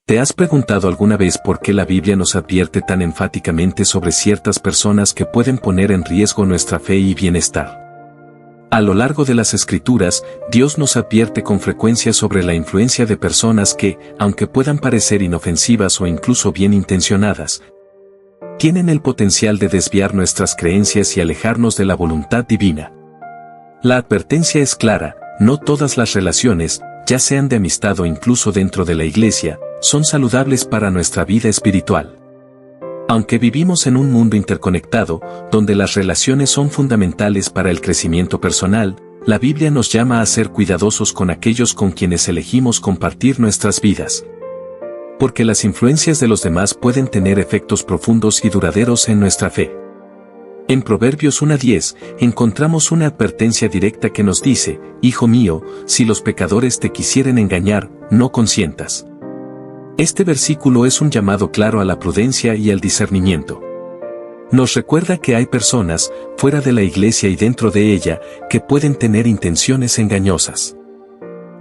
¿Te has preguntado alguna vez por qué la Biblia nos advierte tan enfáticamente sobre ciertas personas que pueden poner en riesgo nuestra fe y bienestar? A lo largo de las Escrituras, Dios nos advierte con frecuencia sobre la influencia de personas que, aunque puedan parecer inofensivas o incluso bien intencionadas, tienen el potencial de desviar nuestras creencias y alejarnos de la voluntad divina. La advertencia es clara: no todas las relaciones, ya sean de amistad o incluso dentro de la iglesia, son saludables para nuestra vida espiritual. Aunque vivimos en un mundo interconectado, donde las relaciones son fundamentales para el crecimiento personal, la Biblia nos llama a ser cuidadosos con aquellos con quienes elegimos compartir nuestras vidas. Porque las influencias de los demás pueden tener efectos profundos y duraderos en nuestra fe. En Proverbios 1:10, encontramos una advertencia directa que nos dice: Hijo mío, si los pecadores te quisieren engañar, no consientas. Este versículo es un llamado claro a la prudencia y al discernimiento. Nos recuerda que hay personas, fuera de la iglesia y dentro de ella, que pueden tener intenciones engañosas.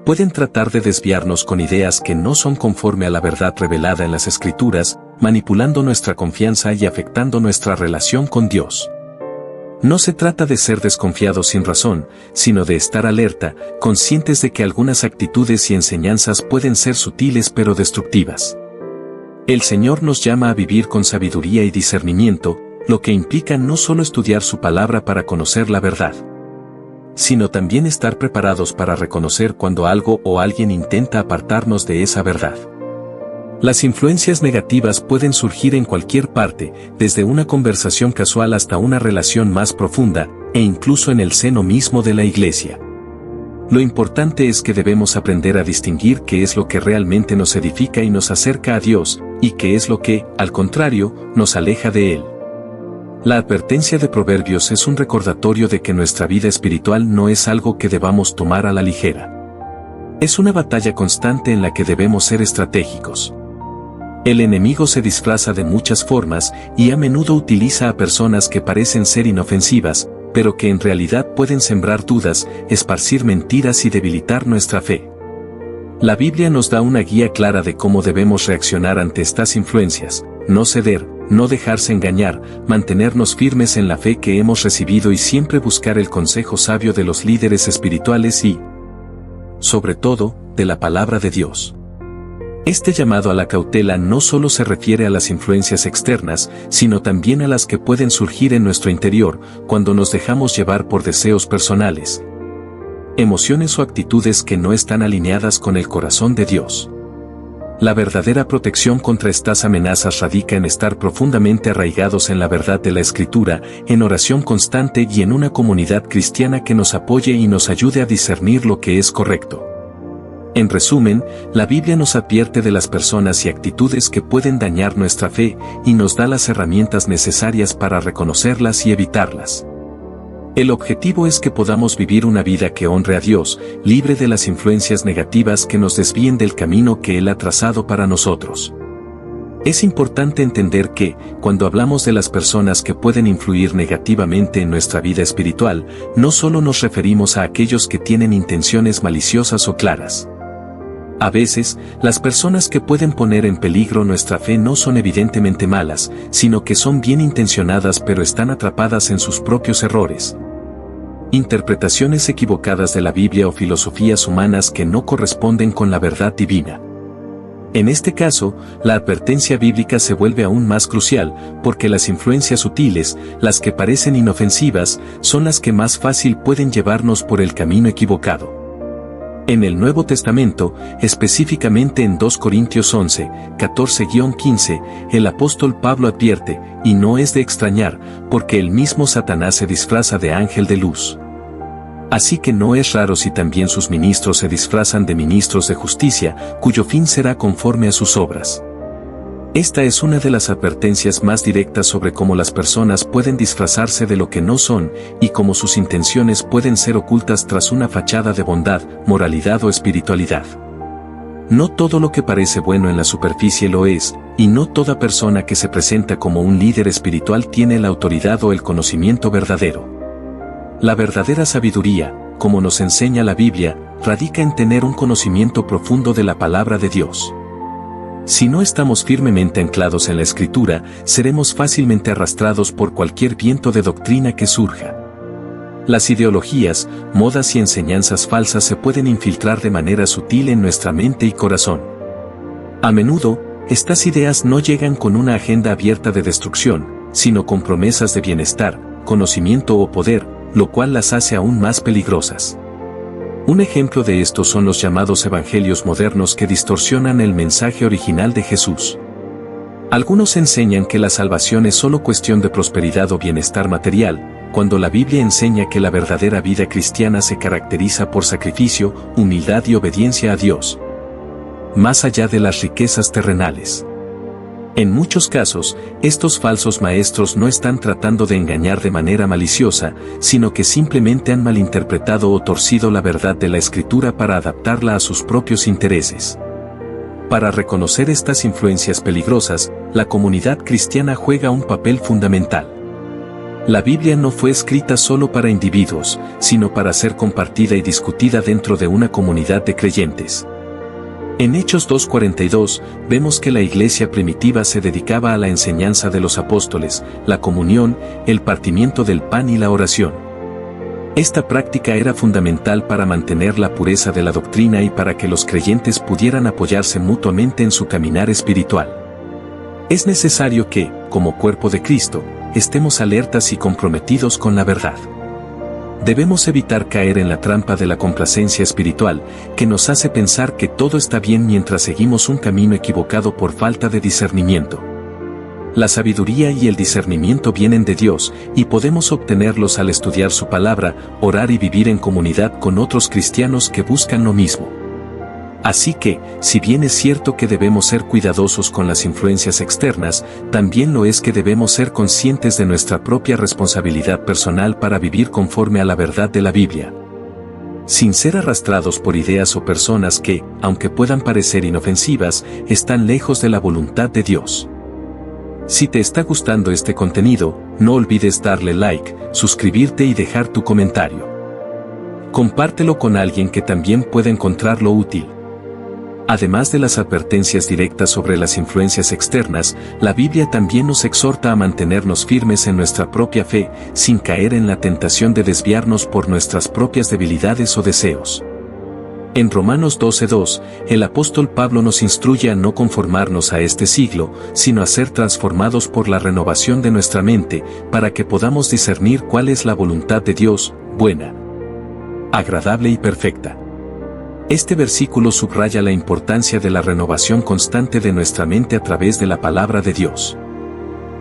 Pueden tratar de desviarnos con ideas que no son conforme a la verdad revelada en las Escrituras, manipulando nuestra confianza y afectando nuestra relación con Dios. No se trata de ser desconfiados sin razón, sino de estar alerta, conscientes de que algunas actitudes y enseñanzas pueden ser sutiles pero destructivas. El Señor nos llama a vivir con sabiduría y discernimiento, lo que implica no solo estudiar su palabra para conocer la verdad, sino también estar preparados para reconocer cuando algo o alguien intenta apartarnos de esa verdad. Las influencias negativas pueden surgir en cualquier parte, desde una conversación casual hasta una relación más profunda, e incluso en el seno mismo de la iglesia. Lo importante es que debemos aprender a distinguir qué es lo que realmente nos edifica y nos acerca a Dios, y qué es lo que, al contrario, nos aleja de Él. La advertencia de Proverbios es un recordatorio de que nuestra vida espiritual no es algo que debamos tomar a la ligera. Es una batalla constante en la que debemos ser estratégicos. El enemigo se disfraza de muchas formas y a menudo utiliza a personas que parecen ser inofensivas, pero que en realidad pueden sembrar dudas, esparcir mentiras y debilitar nuestra fe. La Biblia nos da una guía clara de cómo debemos reaccionar ante estas influencias: no ceder, no dejarse engañar, mantenernos firmes en la fe que hemos recibido y siempre buscar el consejo sabio de los líderes espirituales y, sobre todo, de la palabra de Dios. Este llamado a la cautela no solo se refiere a las influencias externas, sino también a las que pueden surgir en nuestro interior, cuando nos dejamos llevar por deseos personales, emociones o actitudes que no están alineadas con el corazón de Dios. La verdadera protección contra estas amenazas radica en estar profundamente arraigados en la verdad de la Escritura, en oración constante y en una comunidad cristiana que nos apoye y nos ayude a discernir lo que es correcto. En resumen, la Biblia nos advierte de las personas y actitudes que pueden dañar nuestra fe y nos da las herramientas necesarias para reconocerlas y evitarlas. El objetivo es que podamos vivir una vida que honre a Dios, libre de las influencias negativas que nos desvíen del camino que Él ha trazado para nosotros. Es importante entender que, cuando hablamos de las personas que pueden influir negativamente en nuestra vida espiritual, no solo nos referimos a aquellos que tienen intenciones maliciosas o claras. A veces, las personas que pueden poner en peligro nuestra fe no son evidentemente malas, sino que son bien intencionadas pero están atrapadas en sus propios errores. Interpretaciones equivocadas de la Biblia o filosofías humanas que no corresponden con la verdad divina. En este caso, la advertencia bíblica se vuelve aún más crucial, porque las influencias sutiles, las que parecen inofensivas, son las que más fácil pueden llevarnos por el camino equivocado. En el Nuevo Testamento, específicamente en 2 Corintios 11, 14-15, el apóstol Pablo advierte, y no es de extrañar, porque el mismo Satanás se disfraza de ángel de luz. Así que no es raro si también sus ministros se disfrazan de ministros de justicia, cuyo fin será conforme a sus obras. Esta es una de las advertencias más directas sobre cómo las personas pueden disfrazarse de lo que no son, y cómo sus intenciones pueden ser ocultas tras una fachada de bondad, moralidad o espiritualidad. No todo lo que parece bueno en la superficie lo es, y no toda persona que se presenta como un líder espiritual tiene la autoridad o el conocimiento verdadero. La verdadera sabiduría, como nos enseña la Biblia, radica en tener un conocimiento profundo de la palabra de Dios. Si no estamos firmemente anclados en la Escritura, seremos fácilmente arrastrados por cualquier viento de doctrina que surja. Las ideologías, modas y enseñanzas falsas se pueden infiltrar de manera sutil en nuestra mente y corazón. A menudo, estas ideas no llegan con una agenda abierta de destrucción, sino con promesas de bienestar, conocimiento o poder, lo cual las hace aún más peligrosas. Un ejemplo de esto son los llamados evangelios modernos que distorsionan el mensaje original de Jesús. Algunos enseñan que la salvación es solo cuestión de prosperidad o bienestar material, cuando la Biblia enseña que la verdadera vida cristiana se caracteriza por sacrificio, humildad y obediencia a Dios, más allá de las riquezas terrenales. En muchos casos, estos falsos maestros no están tratando de engañar de manera maliciosa, sino que simplemente han malinterpretado o torcido la verdad de la Escritura para adaptarla a sus propios intereses. Para reconocer estas influencias peligrosas, la comunidad cristiana juega un papel fundamental. La Biblia no fue escrita solo para individuos, sino para ser compartida y discutida dentro de una comunidad de creyentes. En Hechos 2:42, vemos que la iglesia primitiva se dedicaba a la enseñanza de los apóstoles, la comunión, el partimiento del pan y la oración. Esta práctica era fundamental para mantener la pureza de la doctrina y para que los creyentes pudieran apoyarse mutuamente en su caminar espiritual. Es necesario que, como cuerpo de Cristo, estemos alertas y comprometidos con la verdad. Debemos evitar caer en la trampa de la complacencia espiritual, que nos hace pensar que todo está bien mientras seguimos un camino equivocado por falta de discernimiento. La sabiduría y el discernimiento vienen de Dios, y podemos obtenerlos al estudiar su palabra, orar y vivir en comunidad con otros cristianos que buscan lo mismo. Así que, si bien es cierto que debemos ser cuidadosos con las influencias externas, también lo es que debemos ser conscientes de nuestra propia responsabilidad personal para vivir conforme a la verdad de la Biblia. Sin ser arrastrados por ideas o personas que, aunque puedan parecer inofensivas, están lejos de la voluntad de Dios. Si te está gustando este contenido, no olvides darle like, suscribirte y dejar tu comentario. Compártelo con alguien que también pueda encontrarlo útil. Además de las advertencias directas sobre las influencias externas, la Biblia también nos exhorta a mantenernos firmes en nuestra propia fe, sin caer en la tentación de desviarnos por nuestras propias debilidades o deseos. En Romanos 12:2, el apóstol Pablo nos instruye a no conformarnos a este siglo, sino a ser transformados por la renovación de nuestra mente, para que podamos discernir cuál es la voluntad de Dios, buena, agradable y perfecta. Este versículo subraya la importancia de la renovación constante de nuestra mente a través de la palabra de Dios.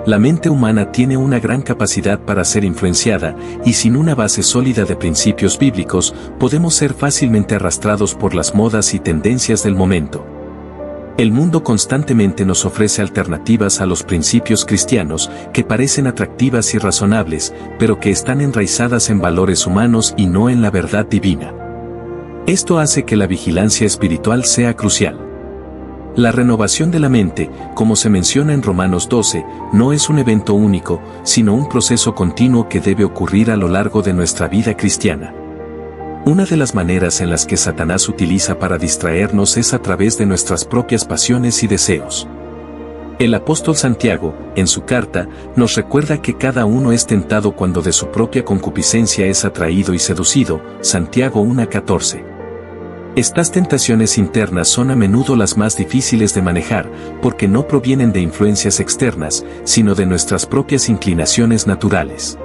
La mente humana tiene una gran capacidad para ser influenciada, y sin una base sólida de principios bíblicos, podemos ser fácilmente arrastrados por las modas y tendencias del momento. El mundo constantemente nos ofrece alternativas a los principios cristianos, que parecen atractivas y razonables, pero que están enraizadas en valores humanos y no en la verdad divina. Esto hace que la vigilancia espiritual sea crucial. La renovación de la mente, como se menciona en Romanos 12, no es un evento único, sino un proceso continuo que debe ocurrir a lo largo de nuestra vida cristiana. Una de las maneras en las que Satanás utiliza para distraernos es a través de nuestras propias pasiones y deseos. El apóstol Santiago, en su carta, nos recuerda que cada uno es tentado cuando de su propia concupiscencia es atraído y seducido, Santiago 1:14. Estas tentaciones internas son a menudo las más difíciles de manejar, porque no provienen de influencias externas, sino de nuestras propias inclinaciones naturales.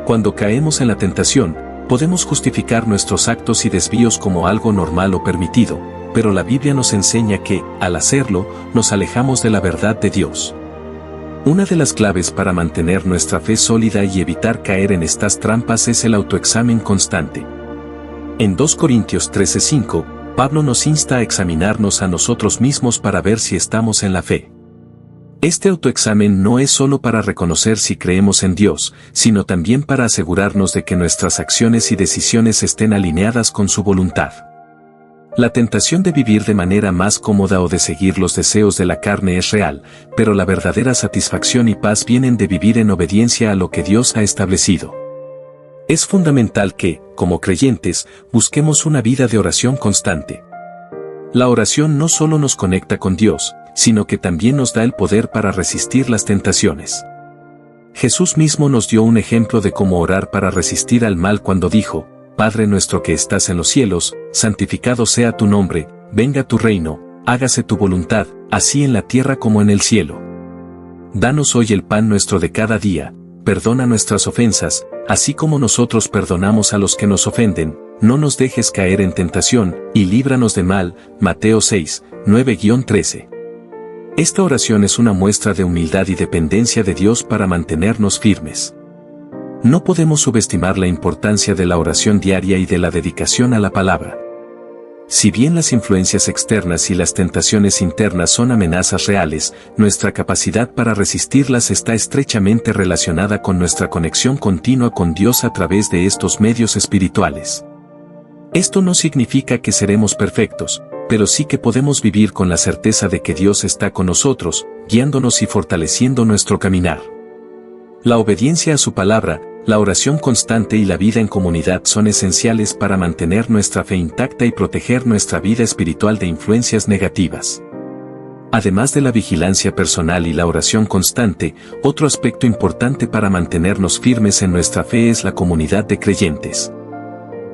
Cuando caemos en la tentación, podemos justificar nuestros actos y desvíos como algo normal o permitido, pero la Biblia nos enseña que, al hacerlo, nos alejamos de la verdad de Dios. Una de las claves para mantener nuestra fe sólida y evitar caer en estas trampas es el autoexamen constante. En 2 Corintios 13:5, Pablo nos insta a examinarnos a nosotros mismos para ver si estamos en la fe. Este autoexamen no es solo para reconocer si creemos en Dios, sino también para asegurarnos de que nuestras acciones y decisiones estén alineadas con su voluntad. La tentación de vivir de manera más cómoda o de seguir los deseos de la carne es real, pero la verdadera satisfacción y paz vienen de vivir en obediencia a lo que Dios ha establecido. Es fundamental que, como creyentes, busquemos una vida de oración constante. La oración no solo nos conecta con Dios, sino que también nos da el poder para resistir las tentaciones. Jesús mismo nos dio un ejemplo de cómo orar para resistir al mal cuando dijo: Padre nuestro que estás en los cielos, santificado sea tu nombre, venga tu reino, hágase tu voluntad, así en la tierra como en el cielo. Danos hoy el pan nuestro de cada día, perdona nuestras ofensas, así como nosotros perdonamos a los que nos ofenden, no nos dejes caer en tentación, y líbranos de mal. Mateo 6, 9-13. Esta oración es una muestra de humildad y dependencia de Dios para mantenernos firmes. No podemos subestimar la importancia de la oración diaria y de la dedicación a la palabra. Si bien las influencias externas y las tentaciones internas son amenazas reales, nuestra capacidad para resistirlas está estrechamente relacionada con nuestra conexión continua con Dios a través de estos medios espirituales. Esto no significa que seremos perfectos, pero sí que podemos vivir con la certeza de que Dios está con nosotros, guiándonos y fortaleciendo nuestro caminar. La obediencia a su palabra, la oración constante y la vida en comunidad son esenciales para mantener nuestra fe intacta y proteger nuestra vida espiritual de influencias negativas. Además de la vigilancia personal y la oración constante, otro aspecto importante para mantenernos firmes en nuestra fe es la comunidad de creyentes.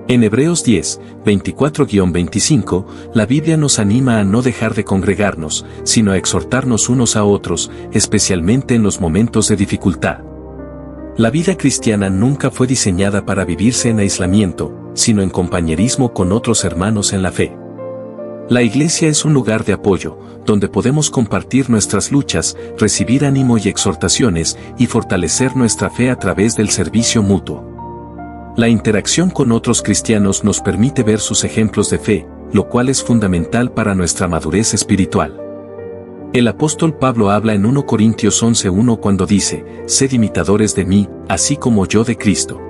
En Hebreos 10, 24-25, la Biblia nos anima a no dejar de congregarnos, sino a exhortarnos unos a otros, especialmente en los momentos de dificultad. La vida cristiana nunca fue diseñada para vivirse en aislamiento, sino en compañerismo con otros hermanos en la fe. La iglesia es un lugar de apoyo, donde podemos compartir nuestras luchas, recibir ánimo y exhortaciones, y fortalecer nuestra fe a través del servicio mutuo. La interacción con otros cristianos nos permite ver sus ejemplos de fe, lo cual es fundamental para nuestra madurez espiritual. El apóstol Pablo habla en 1 Corintios 11:1 cuando dice: «Sed imitadores de mí, así como yo de Cristo».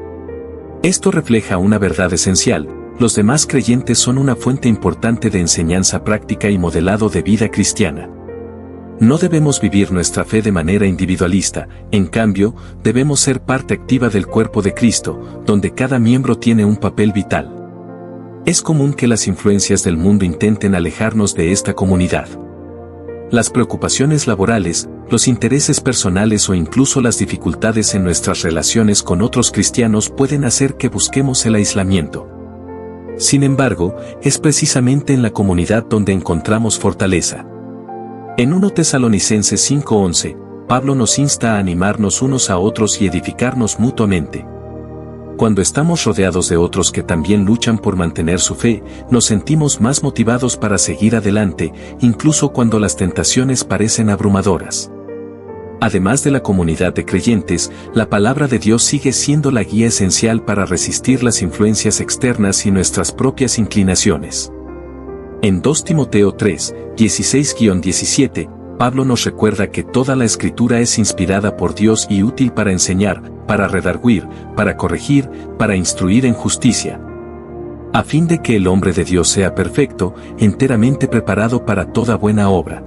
Esto refleja una verdad esencial: los demás creyentes son una fuente importante de enseñanza práctica y modelado de vida cristiana. No debemos vivir nuestra fe de manera individualista, en cambio, debemos ser parte activa del cuerpo de Cristo, donde cada miembro tiene un papel vital. Es común que las influencias del mundo intenten alejarnos de esta comunidad. Las preocupaciones laborales, los intereses personales o incluso las dificultades en nuestras relaciones con otros cristianos pueden hacer que busquemos el aislamiento. Sin embargo, es precisamente en la comunidad donde encontramos fortaleza. En 1 Tesalonicenses 5:11, Pablo nos insta a animarnos unos a otros y edificarnos mutuamente. Cuando estamos rodeados de otros que también luchan por mantener su fe, nos sentimos más motivados para seguir adelante, incluso cuando las tentaciones parecen abrumadoras. Además de la comunidad de creyentes, la palabra de Dios sigue siendo la guía esencial para resistir las influencias externas y nuestras propias inclinaciones. En 2 Timoteo 3, 16-17, Pablo nos recuerda que toda la Escritura es inspirada por Dios y útil para enseñar, para redarguir, para corregir, para instruir en justicia, a fin de que el hombre de Dios sea perfecto, enteramente preparado para toda buena obra.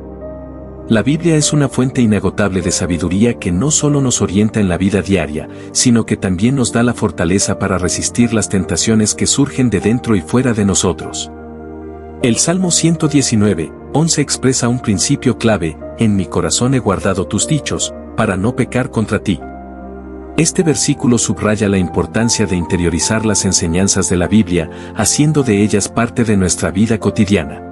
La Biblia es una fuente inagotable de sabiduría que no solo nos orienta en la vida diaria, sino que también nos da la fortaleza para resistir las tentaciones que surgen de dentro y fuera de nosotros. El Salmo 119:11 expresa un principio clave: «En mi corazón he guardado tus dichos, para no pecar contra ti». Este versículo subraya la importancia de interiorizar las enseñanzas de la Biblia, haciendo de ellas parte de nuestra vida cotidiana.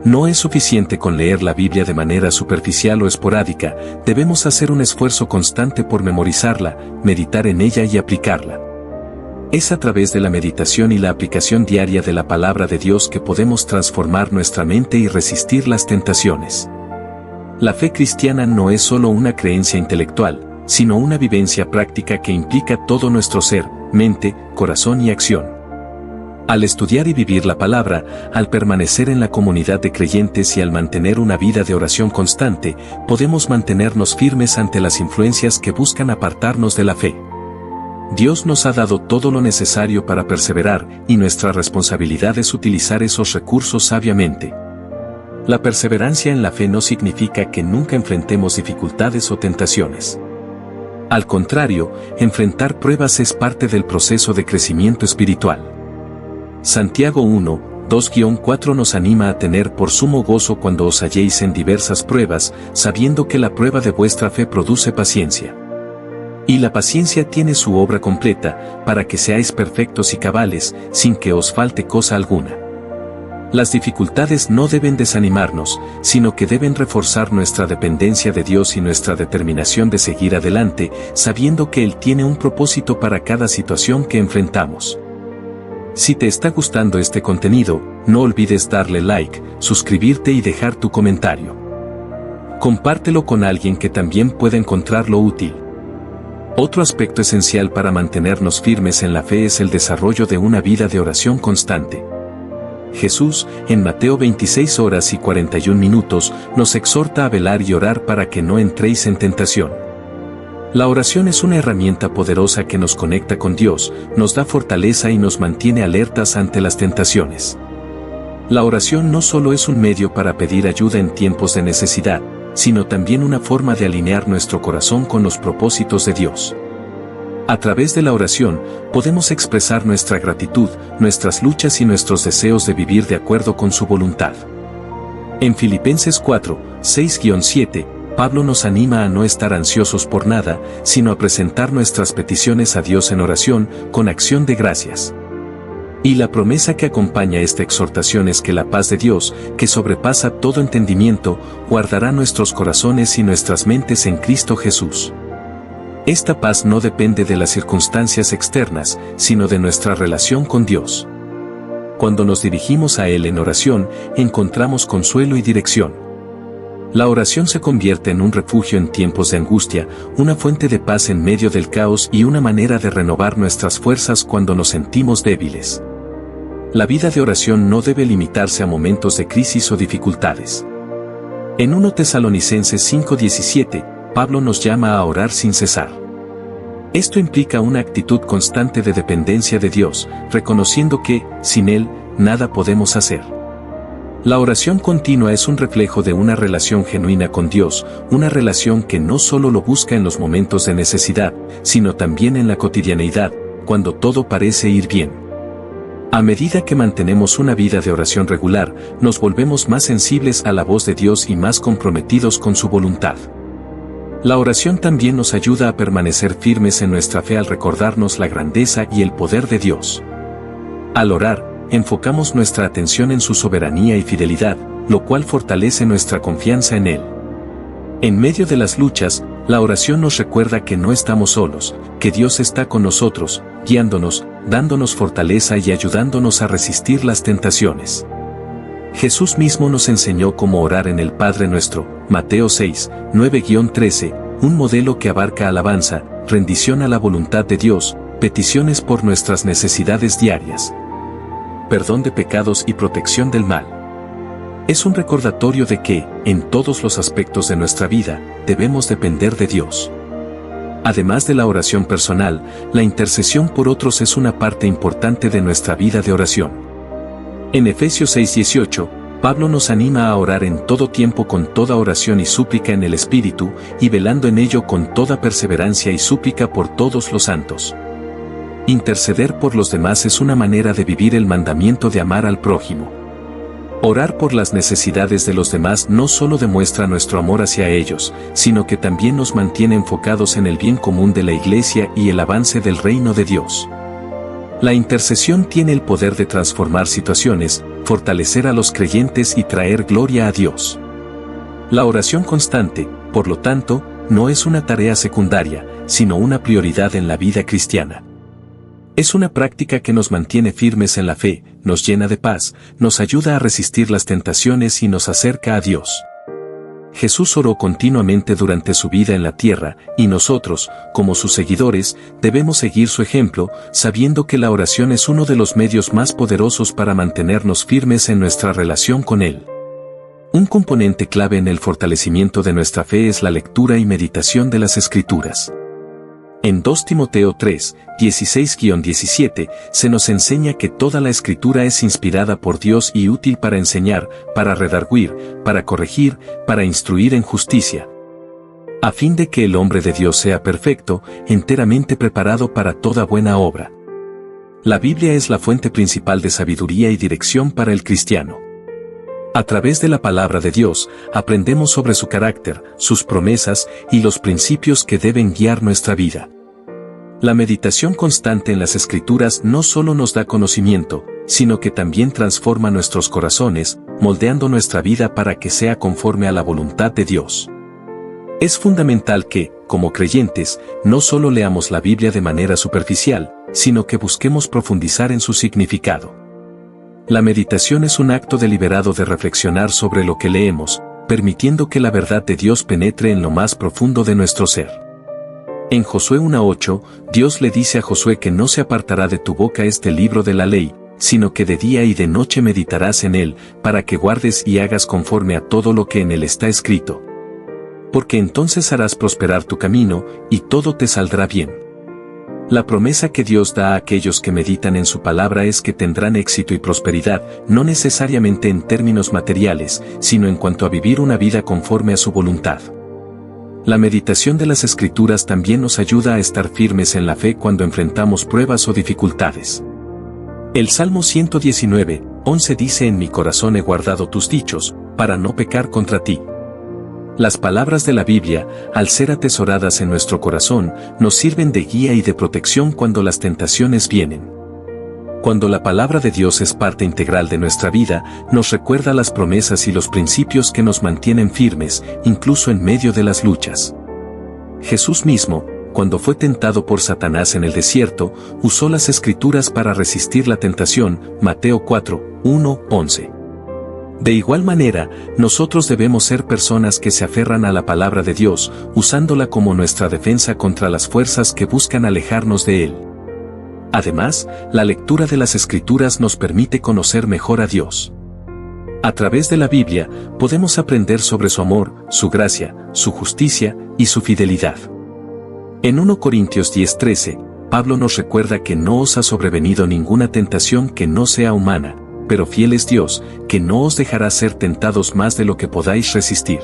No es suficiente con leer la Biblia de manera superficial o esporádica, debemos hacer un esfuerzo constante por memorizarla, meditar en ella y aplicarla. Es a través de la meditación y la aplicación diaria de la palabra de Dios que podemos transformar nuestra mente y resistir las tentaciones. La fe cristiana no es solo una creencia intelectual, sino una vivencia práctica que implica todo nuestro ser, mente, corazón y acción. Al estudiar y vivir la palabra, al permanecer en la comunidad de creyentes y al mantener una vida de oración constante, podemos mantenernos firmes ante las influencias que buscan apartarnos de la fe. Dios nos ha dado todo lo necesario para perseverar, y nuestra responsabilidad es utilizar esos recursos sabiamente. La perseverancia en la fe no significa que nunca enfrentemos dificultades o tentaciones. Al contrario, enfrentar pruebas es parte del proceso de crecimiento espiritual. Santiago 1, 2-4 nos anima a tener por sumo gozo cuando os halléis en diversas pruebas, sabiendo que la prueba de vuestra fe produce paciencia. Y la paciencia tiene su obra completa, para que seáis perfectos y cabales, sin que os falte cosa alguna. Las dificultades no deben desanimarnos, sino que deben reforzar nuestra dependencia de Dios y nuestra determinación de seguir adelante, sabiendo que Él tiene un propósito para cada situación que enfrentamos. Si te está gustando este contenido, no olvides darle like, suscribirte y dejar tu comentario. Compártelo con alguien que también pueda encontrarlo útil. Otro aspecto esencial para mantenernos firmes en la fe es el desarrollo de una vida de oración constante. Jesús, en Mateo 26:41, nos exhorta a velar y orar para que no entréis en tentación. La oración es una herramienta poderosa que nos conecta con Dios, nos da fortaleza y nos mantiene alertas ante las tentaciones. La oración no solo es un medio para pedir ayuda en tiempos de necesidad, sino también una forma de alinear nuestro corazón con los propósitos de Dios. A través de la oración, podemos expresar nuestra gratitud, nuestras luchas y nuestros deseos de vivir de acuerdo con su voluntad. En Filipenses 4:6-7, Pablo nos anima a no estar ansiosos por nada, sino a presentar nuestras peticiones a Dios en oración, con acción de gracias. Y la promesa que acompaña esta exhortación es que la paz de Dios, que sobrepasa todo entendimiento, guardará nuestros corazones y nuestras mentes en Cristo Jesús. Esta paz no depende de las circunstancias externas, sino de nuestra relación con Dios. Cuando nos dirigimos a Él en oración, encontramos consuelo y dirección. La oración se convierte en un refugio en tiempos de angustia, una fuente de paz en medio del caos y una manera de renovar nuestras fuerzas cuando nos sentimos débiles. La vida de oración no debe limitarse a momentos de crisis o dificultades. En 1 Tesalonicenses 5:17, Pablo nos llama a orar sin cesar. Esto implica una actitud constante de dependencia de Dios, reconociendo que, sin Él, nada podemos hacer. La oración continua es un reflejo de una relación genuina con Dios, una relación que no solo lo busca en los momentos de necesidad, sino también en la cotidianeidad, cuando todo parece ir bien. A medida que mantenemos una vida de oración regular, nos volvemos más sensibles a la voz de Dios y más comprometidos con su voluntad. La oración también nos ayuda a permanecer firmes en nuestra fe al recordarnos la grandeza y el poder de Dios. Al orar, enfocamos nuestra atención en su soberanía y fidelidad, lo cual fortalece nuestra confianza en Él. En medio de las luchas, la oración nos recuerda que no estamos solos, que Dios está con nosotros, guiándonos, dándonos fortaleza y ayudándonos a resistir las tentaciones. Jesús mismo nos enseñó cómo orar en el Padre Nuestro, Mateo 6:9-13, un modelo que abarca alabanza, rendición a la voluntad de Dios, peticiones por nuestras necesidades diarias, perdón de pecados y protección del mal. Es un recordatorio de que, en todos los aspectos de nuestra vida, debemos depender de Dios. Además de la oración personal, la intercesión por otros es una parte importante de nuestra vida de oración. En Efesios 6:18, Pablo nos anima a orar en todo tiempo con toda oración y súplica en el Espíritu, y velando en ello con toda perseverancia y súplica por todos los santos. Interceder por los demás es una manera de vivir el mandamiento de amar al prójimo. Orar por las necesidades de los demás no solo demuestra nuestro amor hacia ellos, sino que también nos mantiene enfocados en el bien común de la Iglesia y el avance del reino de Dios. La intercesión tiene el poder de transformar situaciones, fortalecer a los creyentes y traer gloria a Dios. La oración constante, por lo tanto, no es una tarea secundaria, sino una prioridad en la vida cristiana. Es una práctica que nos mantiene firmes en la fe, nos llena de paz, nos ayuda a resistir las tentaciones y nos acerca a Dios. Jesús oró continuamente durante su vida en la tierra, y nosotros, como sus seguidores, debemos seguir su ejemplo, sabiendo que la oración es uno de los medios más poderosos para mantenernos firmes en nuestra relación con Él. Un componente clave en el fortalecimiento de nuestra fe es la lectura y meditación de las Escrituras. En 2 Timoteo 3:16-17, se nos enseña que toda la Escritura es inspirada por Dios y útil para enseñar, para redarguir, para corregir, para instruir en justicia, a fin de que el hombre de Dios sea perfecto, enteramente preparado para toda buena obra. La Biblia es la fuente principal de sabiduría y dirección para el cristiano. A través de la palabra de Dios, aprendemos sobre su carácter, sus promesas y los principios que deben guiar nuestra vida. La meditación constante en las Escrituras no solo nos da conocimiento, sino que también transforma nuestros corazones, moldeando nuestra vida para que sea conforme a la voluntad de Dios. Es fundamental que, como creyentes, no solo leamos la Biblia de manera superficial, sino que busquemos profundizar en su significado. La meditación es un acto deliberado de reflexionar sobre lo que leemos, permitiendo que la verdad de Dios penetre en lo más profundo de nuestro ser. En Josué 1:8, Dios le dice a Josué que no se apartará de tu boca este libro de la ley, sino que de día y de noche meditarás en él, para que guardes y hagas conforme a todo lo que en él está escrito. Porque entonces harás prosperar tu camino, y todo te saldrá bien. La promesa que Dios da a aquellos que meditan en su palabra es que tendrán éxito y prosperidad, no necesariamente en términos materiales, sino en cuanto a vivir una vida conforme a su voluntad. La meditación de las Escrituras también nos ayuda a estar firmes en la fe cuando enfrentamos pruebas o dificultades. El Salmo 119:11 dice: En mi corazón he guardado tus dichos, para no pecar contra ti. Las palabras de la Biblia, al ser atesoradas en nuestro corazón, nos sirven de guía y de protección cuando las tentaciones vienen. Cuando la palabra de Dios es parte integral de nuestra vida, nos recuerda las promesas y los principios que nos mantienen firmes, incluso en medio de las luchas. Jesús mismo, cuando fue tentado por Satanás en el desierto, usó las Escrituras para resistir la tentación, Mateo 4:1-11. De igual manera, nosotros debemos ser personas que se aferran a la palabra de Dios, usándola como nuestra defensa contra las fuerzas que buscan alejarnos de Él. Además, la lectura de las Escrituras nos permite conocer mejor a Dios. A través de la Biblia, podemos aprender sobre su amor, su gracia, su justicia y su fidelidad. En 1 Corintios 10:13, Pablo nos recuerda que no os ha sobrevenido ninguna tentación que no sea humana, pero fiel es Dios, que no os dejará ser tentados más de lo que podáis resistir.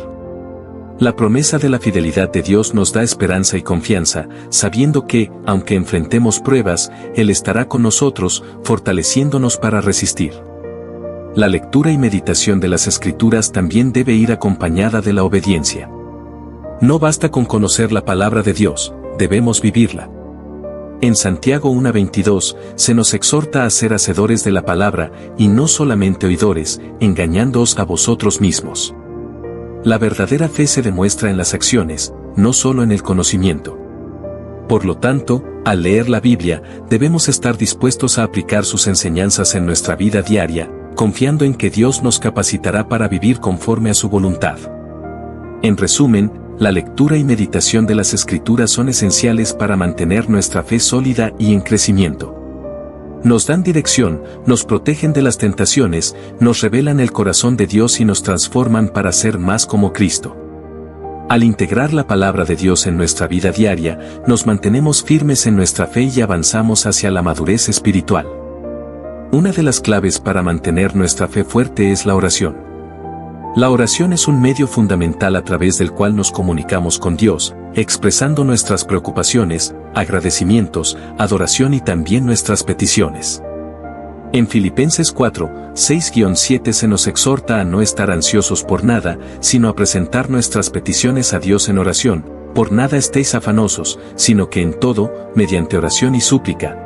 La promesa de la fidelidad de Dios nos da esperanza y confianza, sabiendo que, aunque enfrentemos pruebas, Él estará con nosotros, fortaleciéndonos para resistir. La lectura y meditación de las Escrituras también debe ir acompañada de la obediencia. No basta con conocer la palabra de Dios, debemos vivirla. En Santiago 1:22, se nos exhorta a ser hacedores de la palabra, y no solamente oidores, engañándoos a vosotros mismos. La verdadera fe se demuestra en las acciones, no solo en el conocimiento. Por lo tanto, al leer la Biblia, debemos estar dispuestos a aplicar sus enseñanzas en nuestra vida diaria, confiando en que Dios nos capacitará para vivir conforme a su voluntad. En resumen, la lectura y meditación de las Escrituras son esenciales para mantener nuestra fe sólida y en crecimiento. Nos dan dirección, nos protegen de las tentaciones, nos revelan el corazón de Dios y nos transforman para ser más como Cristo. Al integrar la palabra de Dios en nuestra vida diaria, nos mantenemos firmes en nuestra fe y avanzamos hacia la madurez espiritual. Una de las claves para mantener nuestra fe fuerte es la oración. La oración es un medio fundamental a través del cual nos comunicamos con Dios, expresando nuestras preocupaciones, agradecimientos, adoración y también nuestras peticiones. En Filipenses 4:6-7 se nos exhorta a no estar ansiosos por nada, sino a presentar nuestras peticiones a Dios en oración. Por nada estéis afanosos, sino que en todo, mediante oración y súplica,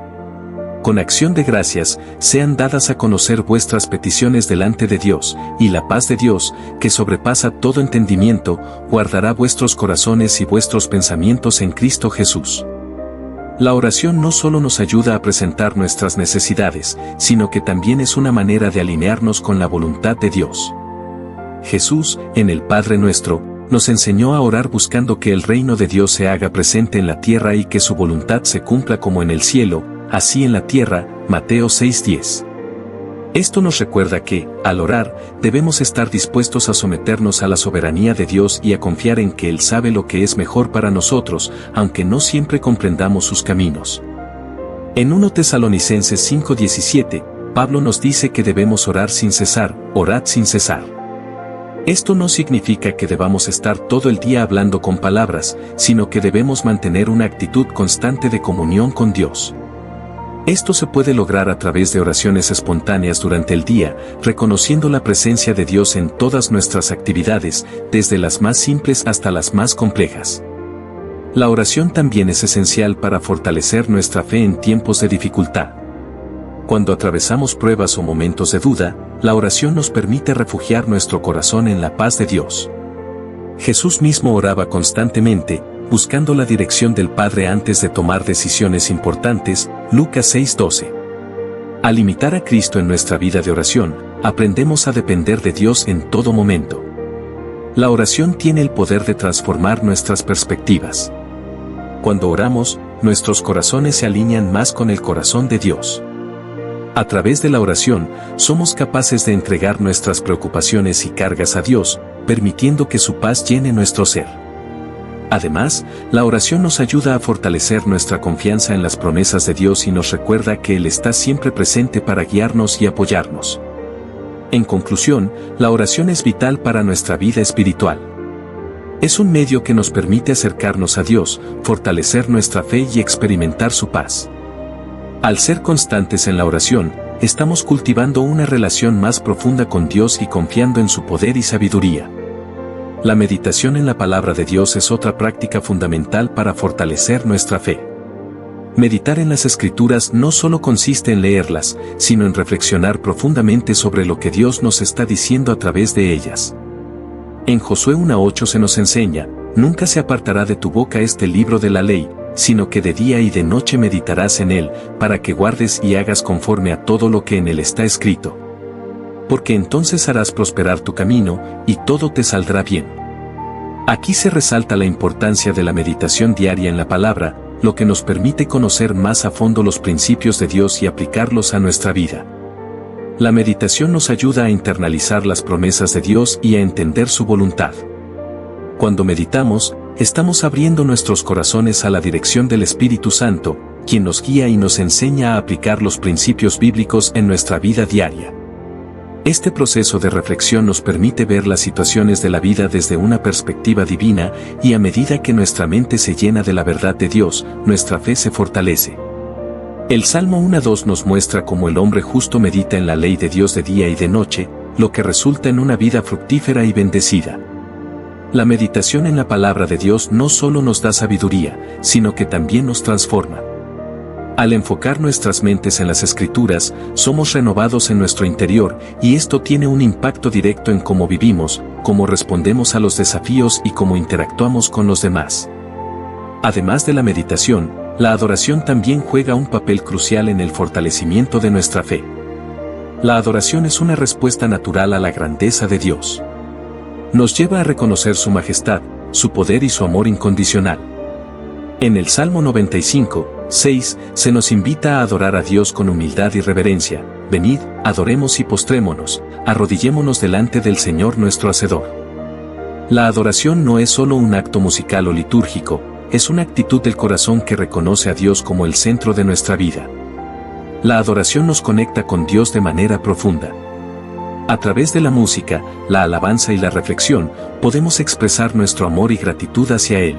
con acción de gracias, sean dadas a conocer vuestras peticiones delante de Dios, y la paz de Dios, que sobrepasa todo entendimiento, guardará vuestros corazones y vuestros pensamientos en Cristo Jesús. La oración no solo nos ayuda a presentar nuestras necesidades, sino que también es una manera de alinearnos con la voluntad de Dios. Jesús, en el Padre Nuestro, nos enseñó a orar buscando que el reino de Dios se haga presente en la tierra y que su voluntad se cumpla como en el cielo, así en la tierra, Mateo 6:10. Esto nos recuerda que, al orar, debemos estar dispuestos a someternos a la soberanía de Dios y a confiar en que Él sabe lo que es mejor para nosotros, aunque no siempre comprendamos sus caminos. En 1 Tesalonicenses 5:17, Pablo nos dice que debemos orar sin cesar, orad sin cesar. Esto no significa que debamos estar todo el día hablando con palabras, sino que debemos mantener una actitud constante de comunión con Dios. Esto se puede lograr a través de oraciones espontáneas durante el día, reconociendo la presencia de Dios en todas nuestras actividades, desde las más simples hasta las más complejas. La oración también es esencial para fortalecer nuestra fe en tiempos de dificultad. Cuando atravesamos pruebas o momentos de duda, la oración nos permite refugiar nuestro corazón en la paz de Dios. Jesús mismo oraba constantemente, buscando la dirección del Padre antes de tomar decisiones importantes, Lucas 6:12. Al imitar a Cristo en nuestra vida de oración, aprendemos a depender de Dios en todo momento. La oración tiene el poder de transformar nuestras perspectivas. Cuando oramos, nuestros corazones se alinean más con el corazón de Dios. A través de la oración, somos capaces de entregar nuestras preocupaciones y cargas a Dios, permitiendo que su paz llene nuestro ser. Además, la oración nos ayuda a fortalecer nuestra confianza en las promesas de Dios y nos recuerda que Él está siempre presente para guiarnos y apoyarnos. En conclusión, la oración es vital para nuestra vida espiritual. Es un medio que nos permite acercarnos a Dios, fortalecer nuestra fe y experimentar su paz. Al ser constantes en la oración, estamos cultivando una relación más profunda con Dios y confiando en su poder y sabiduría. La meditación en la palabra de Dios es otra práctica fundamental para fortalecer nuestra fe. Meditar en las Escrituras no solo consiste en leerlas, sino en reflexionar profundamente sobre lo que Dios nos está diciendo a través de ellas. En Josué 1:8 se nos enseña: nunca se apartará de tu boca este libro de la ley, sino que de día y de noche meditarás en él, para que guardes y hagas conforme a todo lo que en él está escrito. Porque entonces harás prosperar tu camino, y todo te saldrá bien. Aquí se resalta la importancia de la meditación diaria en la palabra, lo que nos permite conocer más a fondo los principios de Dios y aplicarlos a nuestra vida. La meditación nos ayuda a internalizar las promesas de Dios y a entender su voluntad. Cuando meditamos, estamos abriendo nuestros corazones a la dirección del Espíritu Santo, quien nos guía y nos enseña a aplicar los principios bíblicos en nuestra vida diaria. Este proceso de reflexión nos permite ver las situaciones de la vida desde una perspectiva divina, y a medida que nuestra mente se llena de la verdad de Dios, nuestra fe se fortalece. El Salmo 1:2 nos muestra cómo el hombre justo medita en la ley de Dios de día y de noche, lo que resulta en una vida fructífera y bendecida. La meditación en la palabra de Dios no solo nos da sabiduría, sino que también nos transforma. Al enfocar nuestras mentes en las Escrituras, somos renovados en nuestro interior, y esto tiene un impacto directo en cómo vivimos, cómo respondemos a los desafíos y cómo interactuamos con los demás. Además de la meditación, la adoración también juega un papel crucial en el fortalecimiento de nuestra fe. La adoración es una respuesta natural a la grandeza de Dios. Nos lleva a reconocer su majestad, su poder y su amor incondicional. En el Salmo 95:6, se nos invita a adorar a Dios con humildad y reverencia. Venid, adoremos y postrémonos, arrodillémonos delante del Señor nuestro Hacedor. La adoración no es solo un acto musical o litúrgico, es una actitud del corazón que reconoce a Dios como el centro de nuestra vida. La adoración nos conecta con Dios de manera profunda. A través de la música, la alabanza y la reflexión, podemos expresar nuestro amor y gratitud hacia Él.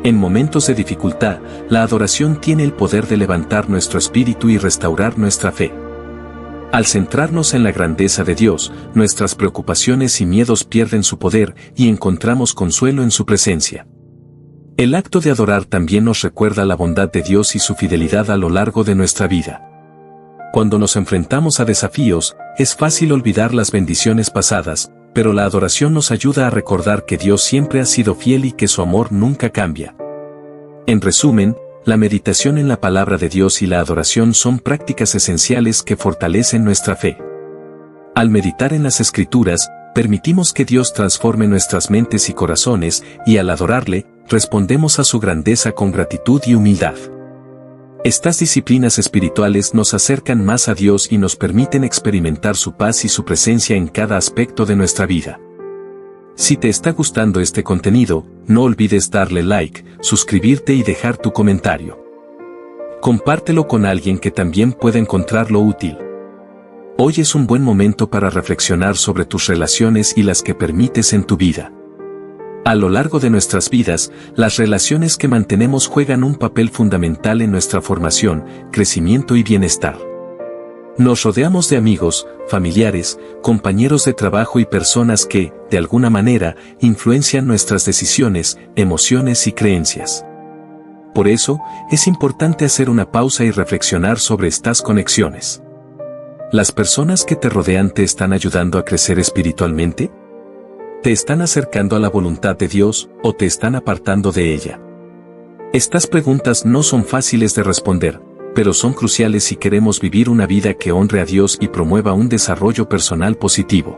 En momentos de dificultad, la adoración tiene el poder de levantar nuestro espíritu y restaurar nuestra fe. Al centrarnos en la grandeza de Dios, nuestras preocupaciones y miedos pierden su poder y encontramos consuelo en su presencia. El acto de adorar también nos recuerda la bondad de Dios y su fidelidad a lo largo de nuestra vida. Cuando nos enfrentamos a desafíos, es fácil olvidar las bendiciones pasadas, pero la adoración nos ayuda a recordar que Dios siempre ha sido fiel y que su amor nunca cambia. En resumen, la meditación en la palabra de Dios y la adoración son prácticas esenciales que fortalecen nuestra fe. Al meditar en las Escrituras, permitimos que Dios transforme nuestras mentes y corazones, y al adorarle, respondemos a su grandeza con gratitud y humildad. Estas disciplinas espirituales nos acercan más a Dios y nos permiten experimentar su paz y su presencia en cada aspecto de nuestra vida. Si te está gustando este contenido, no olvides darle like, suscribirte y dejar tu comentario. Compártelo con alguien que también pueda encontrarlo útil. Hoy es un buen momento para reflexionar sobre tus relaciones y las que permites en tu vida. A lo largo de nuestras vidas, las relaciones que mantenemos juegan un papel fundamental en nuestra formación, crecimiento y bienestar. Nos rodeamos de amigos, familiares, compañeros de trabajo y personas que, de alguna manera, influencian nuestras decisiones, emociones y creencias. Por eso, es importante hacer una pausa y reflexionar sobre estas conexiones. ¿Las personas que te rodean te están ayudando a crecer espiritualmente? ¿Te están acercando a la voluntad de Dios o te están apartando de ella? Estas preguntas no son fáciles de responder, pero son cruciales si queremos vivir una vida que honre a Dios y promueva un desarrollo personal positivo.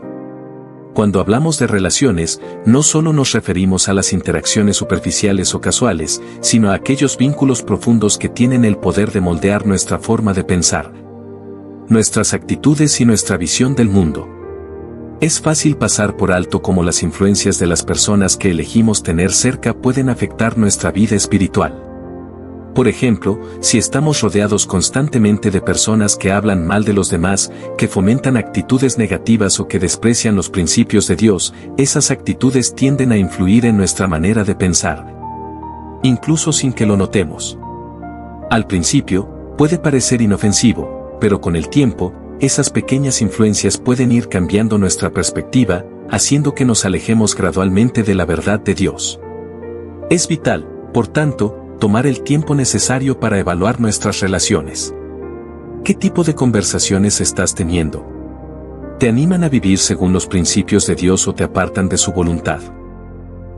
Cuando hablamos de relaciones, no solo nos referimos a las interacciones superficiales o casuales, sino a aquellos vínculos profundos que tienen el poder de moldear nuestra forma de pensar, nuestras actitudes y nuestra visión del mundo. Es fácil pasar por alto cómo las influencias de las personas que elegimos tener cerca pueden afectar nuestra vida espiritual. Por ejemplo, si estamos rodeados constantemente de personas que hablan mal de los demás, que fomentan actitudes negativas o que desprecian los principios de Dios, esas actitudes tienden a influir en nuestra manera de pensar, incluso sin que lo notemos. Al principio, puede parecer inofensivo, pero con el tiempo, esas pequeñas influencias pueden ir cambiando nuestra perspectiva, haciendo que nos alejemos gradualmente de la verdad de Dios. Es vital, por tanto, tomar el tiempo necesario para evaluar nuestras relaciones. ¿Qué tipo de conversaciones estás teniendo? ¿Te animan a vivir según los principios de Dios o te apartan de su voluntad?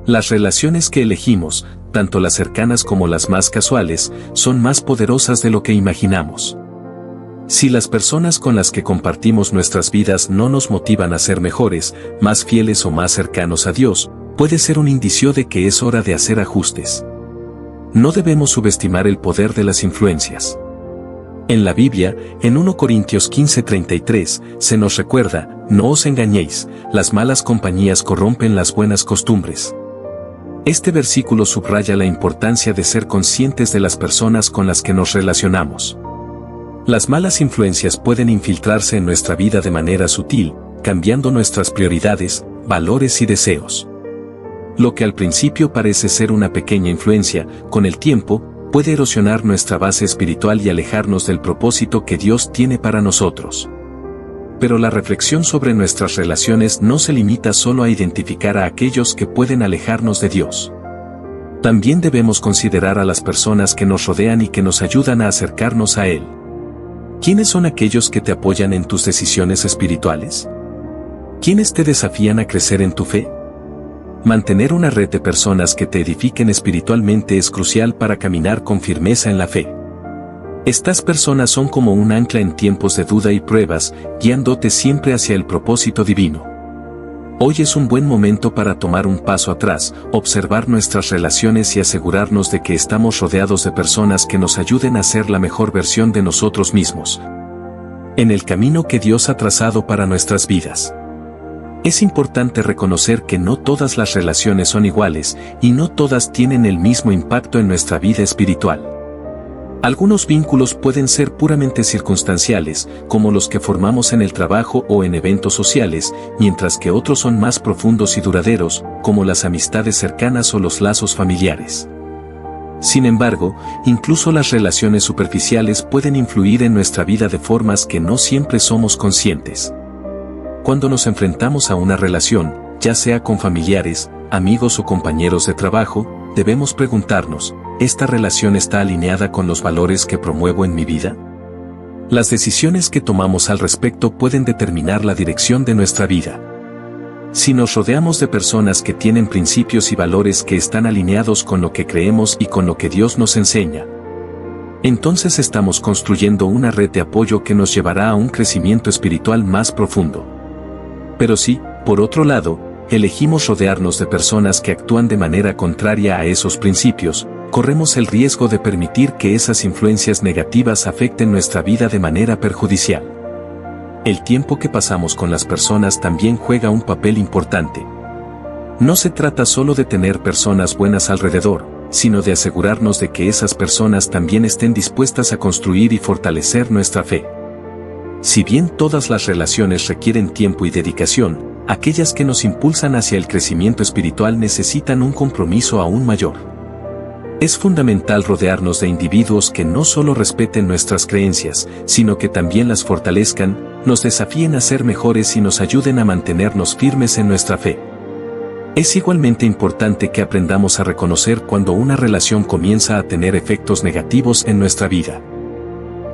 Las relaciones que elegimos, tanto las cercanas como las más casuales, son más poderosas de lo que imaginamos. Si las personas con las que compartimos nuestras vidas no nos motivan a ser mejores, más fieles o más cercanos a Dios, puede ser un indicio de que es hora de hacer ajustes. No debemos subestimar el poder de las influencias. En la Biblia, en 1 Corintios 15:33, se nos recuerda, no os engañéis, las malas compañías corrompen las buenas costumbres. Este versículo subraya la importancia de ser conscientes de las personas con las que nos relacionamos. Las malas influencias pueden infiltrarse en nuestra vida de manera sutil, cambiando nuestras prioridades, valores y deseos. Lo que al principio parece ser una pequeña influencia, con el tiempo, puede erosionar nuestra base espiritual y alejarnos del propósito que Dios tiene para nosotros. Pero la reflexión sobre nuestras relaciones no se limita solo a identificar a aquellos que pueden alejarnos de Dios. También debemos considerar a las personas que nos rodean y que nos ayudan a acercarnos a Él. ¿Quiénes son aquellos que te apoyan en tus decisiones espirituales? ¿Quiénes te desafían a crecer en tu fe? Mantener una red de personas que te edifiquen espiritualmente es crucial para caminar con firmeza en la fe. Estas personas son como un ancla en tiempos de duda y pruebas, guiándote siempre hacia el propósito divino. Hoy es un buen momento para tomar un paso atrás, observar nuestras relaciones y asegurarnos de que estamos rodeados de personas que nos ayuden a ser la mejor versión de nosotros mismos, en el camino que Dios ha trazado para nuestras vidas. Es importante reconocer que no todas las relaciones son iguales, y no todas tienen el mismo impacto en nuestra vida espiritual. Algunos vínculos pueden ser puramente circunstanciales, como los que formamos en el trabajo o en eventos sociales, mientras que otros son más profundos y duraderos, como las amistades cercanas o los lazos familiares. Sin embargo, incluso las relaciones superficiales pueden influir en nuestra vida de formas que no siempre somos conscientes. Cuando nos enfrentamos a una relación, ya sea con familiares, amigos o compañeros de trabajo, debemos preguntarnos, ¿esta relación está alineada con los valores que promuevo en mi vida? Las decisiones que tomamos al respecto pueden determinar la dirección de nuestra vida. Si nos rodeamos de personas que tienen principios y valores que están alineados con lo que creemos y con lo que Dios nos enseña, entonces estamos construyendo una red de apoyo que nos llevará a un crecimiento espiritual más profundo. Pero si, por otro lado, elegimos rodearnos de personas que actúan de manera contraria a esos principios, corremos el riesgo de permitir que esas influencias negativas afecten nuestra vida de manera perjudicial. El tiempo que pasamos con las personas también juega un papel importante. No se trata solo de tener personas buenas alrededor, sino de asegurarnos de que esas personas también estén dispuestas a construir y fortalecer nuestra fe. Si bien todas las relaciones requieren tiempo y dedicación, aquellas que nos impulsan hacia el crecimiento espiritual necesitan un compromiso aún mayor. Es fundamental rodearnos de individuos que no solo respeten nuestras creencias, sino que también las fortalezcan, nos desafíen a ser mejores y nos ayuden a mantenernos firmes en nuestra fe. Es igualmente importante que aprendamos a reconocer cuando una relación comienza a tener efectos negativos en nuestra vida.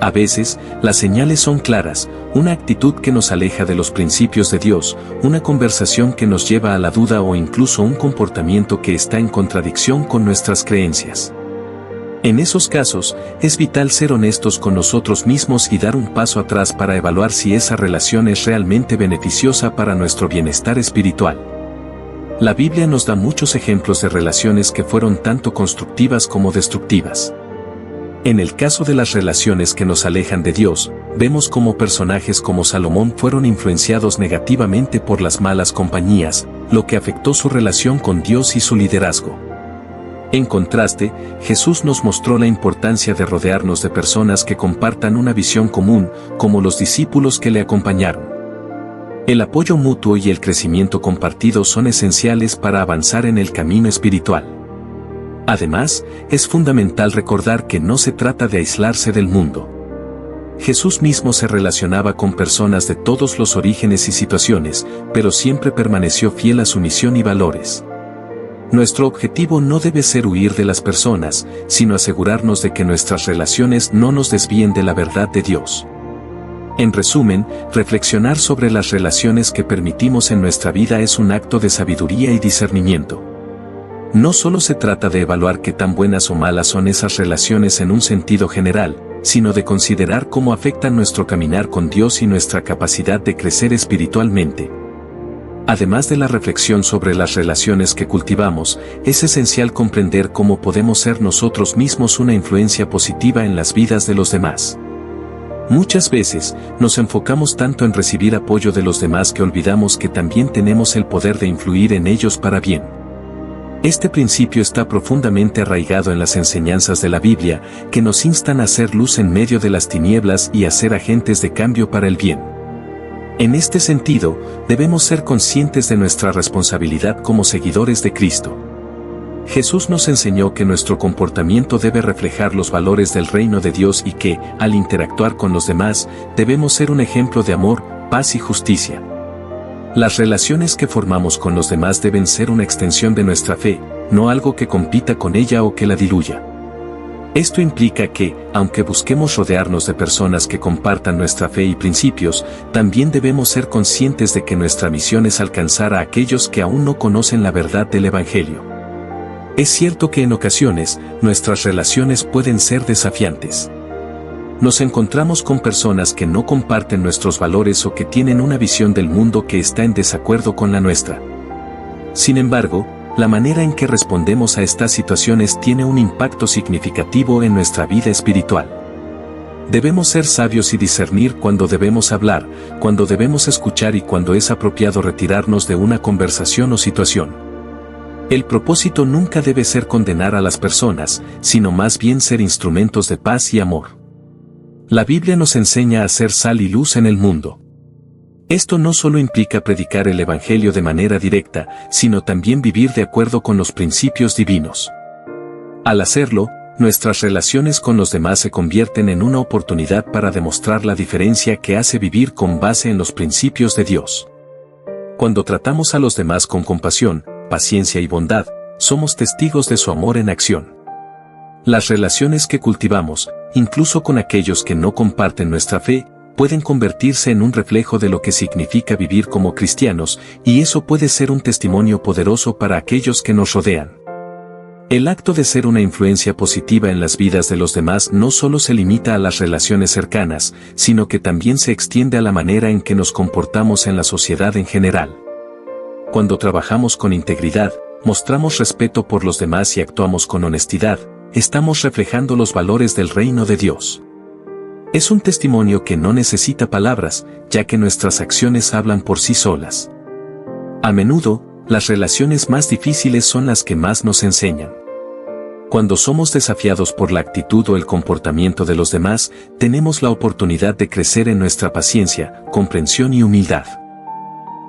A veces, las señales son claras: una actitud que nos aleja de los principios de Dios, una conversación que nos lleva a la duda o incluso un comportamiento que está en contradicción con nuestras creencias. En esos casos, es vital ser honestos con nosotros mismos y dar un paso atrás para evaluar si esa relación es realmente beneficiosa para nuestro bienestar espiritual. La Biblia nos da muchos ejemplos de relaciones que fueron tanto constructivas como destructivas. En el caso de las relaciones que nos alejan de Dios, vemos cómo personajes como Salomón fueron influenciados negativamente por las malas compañías, lo que afectó su relación con Dios y su liderazgo. En contraste, Jesús nos mostró la importancia de rodearnos de personas que compartan una visión común, como los discípulos que le acompañaron. El apoyo mutuo y el crecimiento compartido son esenciales para avanzar en el camino espiritual. Además, es fundamental recordar que no se trata de aislarse del mundo. Jesús mismo se relacionaba con personas de todos los orígenes y situaciones, pero siempre permaneció fiel a su misión y valores. Nuestro objetivo no debe ser huir de las personas, sino asegurarnos de que nuestras relaciones no nos desvíen de la verdad de Dios. En resumen, reflexionar sobre las relaciones que permitimos en nuestra vida es un acto de sabiduría y discernimiento. No solo se trata de evaluar qué tan buenas o malas son esas relaciones en un sentido general, sino de considerar cómo afectan nuestro caminar con Dios y nuestra capacidad de crecer espiritualmente. Además de la reflexión sobre las relaciones que cultivamos, es esencial comprender cómo podemos ser nosotros mismos una influencia positiva en las vidas de los demás. Muchas veces, nos enfocamos tanto en recibir apoyo de los demás que olvidamos que también tenemos el poder de influir en ellos para bien. Este principio está profundamente arraigado en las enseñanzas de la Biblia, que nos instan a hacer luz en medio de las tinieblas y a ser agentes de cambio para el bien. En este sentido, debemos ser conscientes de nuestra responsabilidad como seguidores de Cristo. Jesús nos enseñó que nuestro comportamiento debe reflejar los valores del reino de Dios y que, al interactuar con los demás, debemos ser un ejemplo de amor, paz y justicia. Las relaciones que formamos con los demás deben ser una extensión de nuestra fe, no algo que compita con ella o que la diluya. Esto implica que, aunque busquemos rodearnos de personas que compartan nuestra fe y principios, también debemos ser conscientes de que nuestra misión es alcanzar a aquellos que aún no conocen la verdad del Evangelio. Es cierto que en ocasiones, nuestras relaciones pueden ser desafiantes. Nos encontramos con personas que no comparten nuestros valores o que tienen una visión del mundo que está en desacuerdo con la nuestra. Sin embargo, la manera en que respondemos a estas situaciones tiene un impacto significativo en nuestra vida espiritual. Debemos ser sabios y discernir cuándo debemos hablar, cuándo debemos escuchar y cuándo es apropiado retirarnos de una conversación o situación. El propósito nunca debe ser condenar a las personas, sino más bien ser instrumentos de paz y amor. La Biblia nos enseña a ser sal y luz en el mundo. Esto no solo implica predicar el Evangelio de manera directa, sino también vivir de acuerdo con los principios divinos. Al hacerlo, nuestras relaciones con los demás se convierten en una oportunidad para demostrar la diferencia que hace vivir con base en los principios de Dios. Cuando tratamos a los demás con compasión, paciencia y bondad, somos testigos de su amor en acción. Las relaciones que cultivamos, incluso con aquellos que no comparten nuestra fe, pueden convertirse en un reflejo de lo que significa vivir como cristianos, y eso puede ser un testimonio poderoso para aquellos que nos rodean. El acto de ser una influencia positiva en las vidas de los demás no solo se limita a las relaciones cercanas, sino que también se extiende a la manera en que nos comportamos en la sociedad en general. Cuando trabajamos con integridad, mostramos respeto por los demás y actuamos con honestidad, estamos reflejando los valores del reino de Dios. Es un testimonio que no necesita palabras, ya que nuestras acciones hablan por sí solas. A menudo, las relaciones más difíciles son las que más nos enseñan. Cuando somos desafiados por la actitud o el comportamiento de los demás, tenemos la oportunidad de crecer en nuestra paciencia, comprensión y humildad.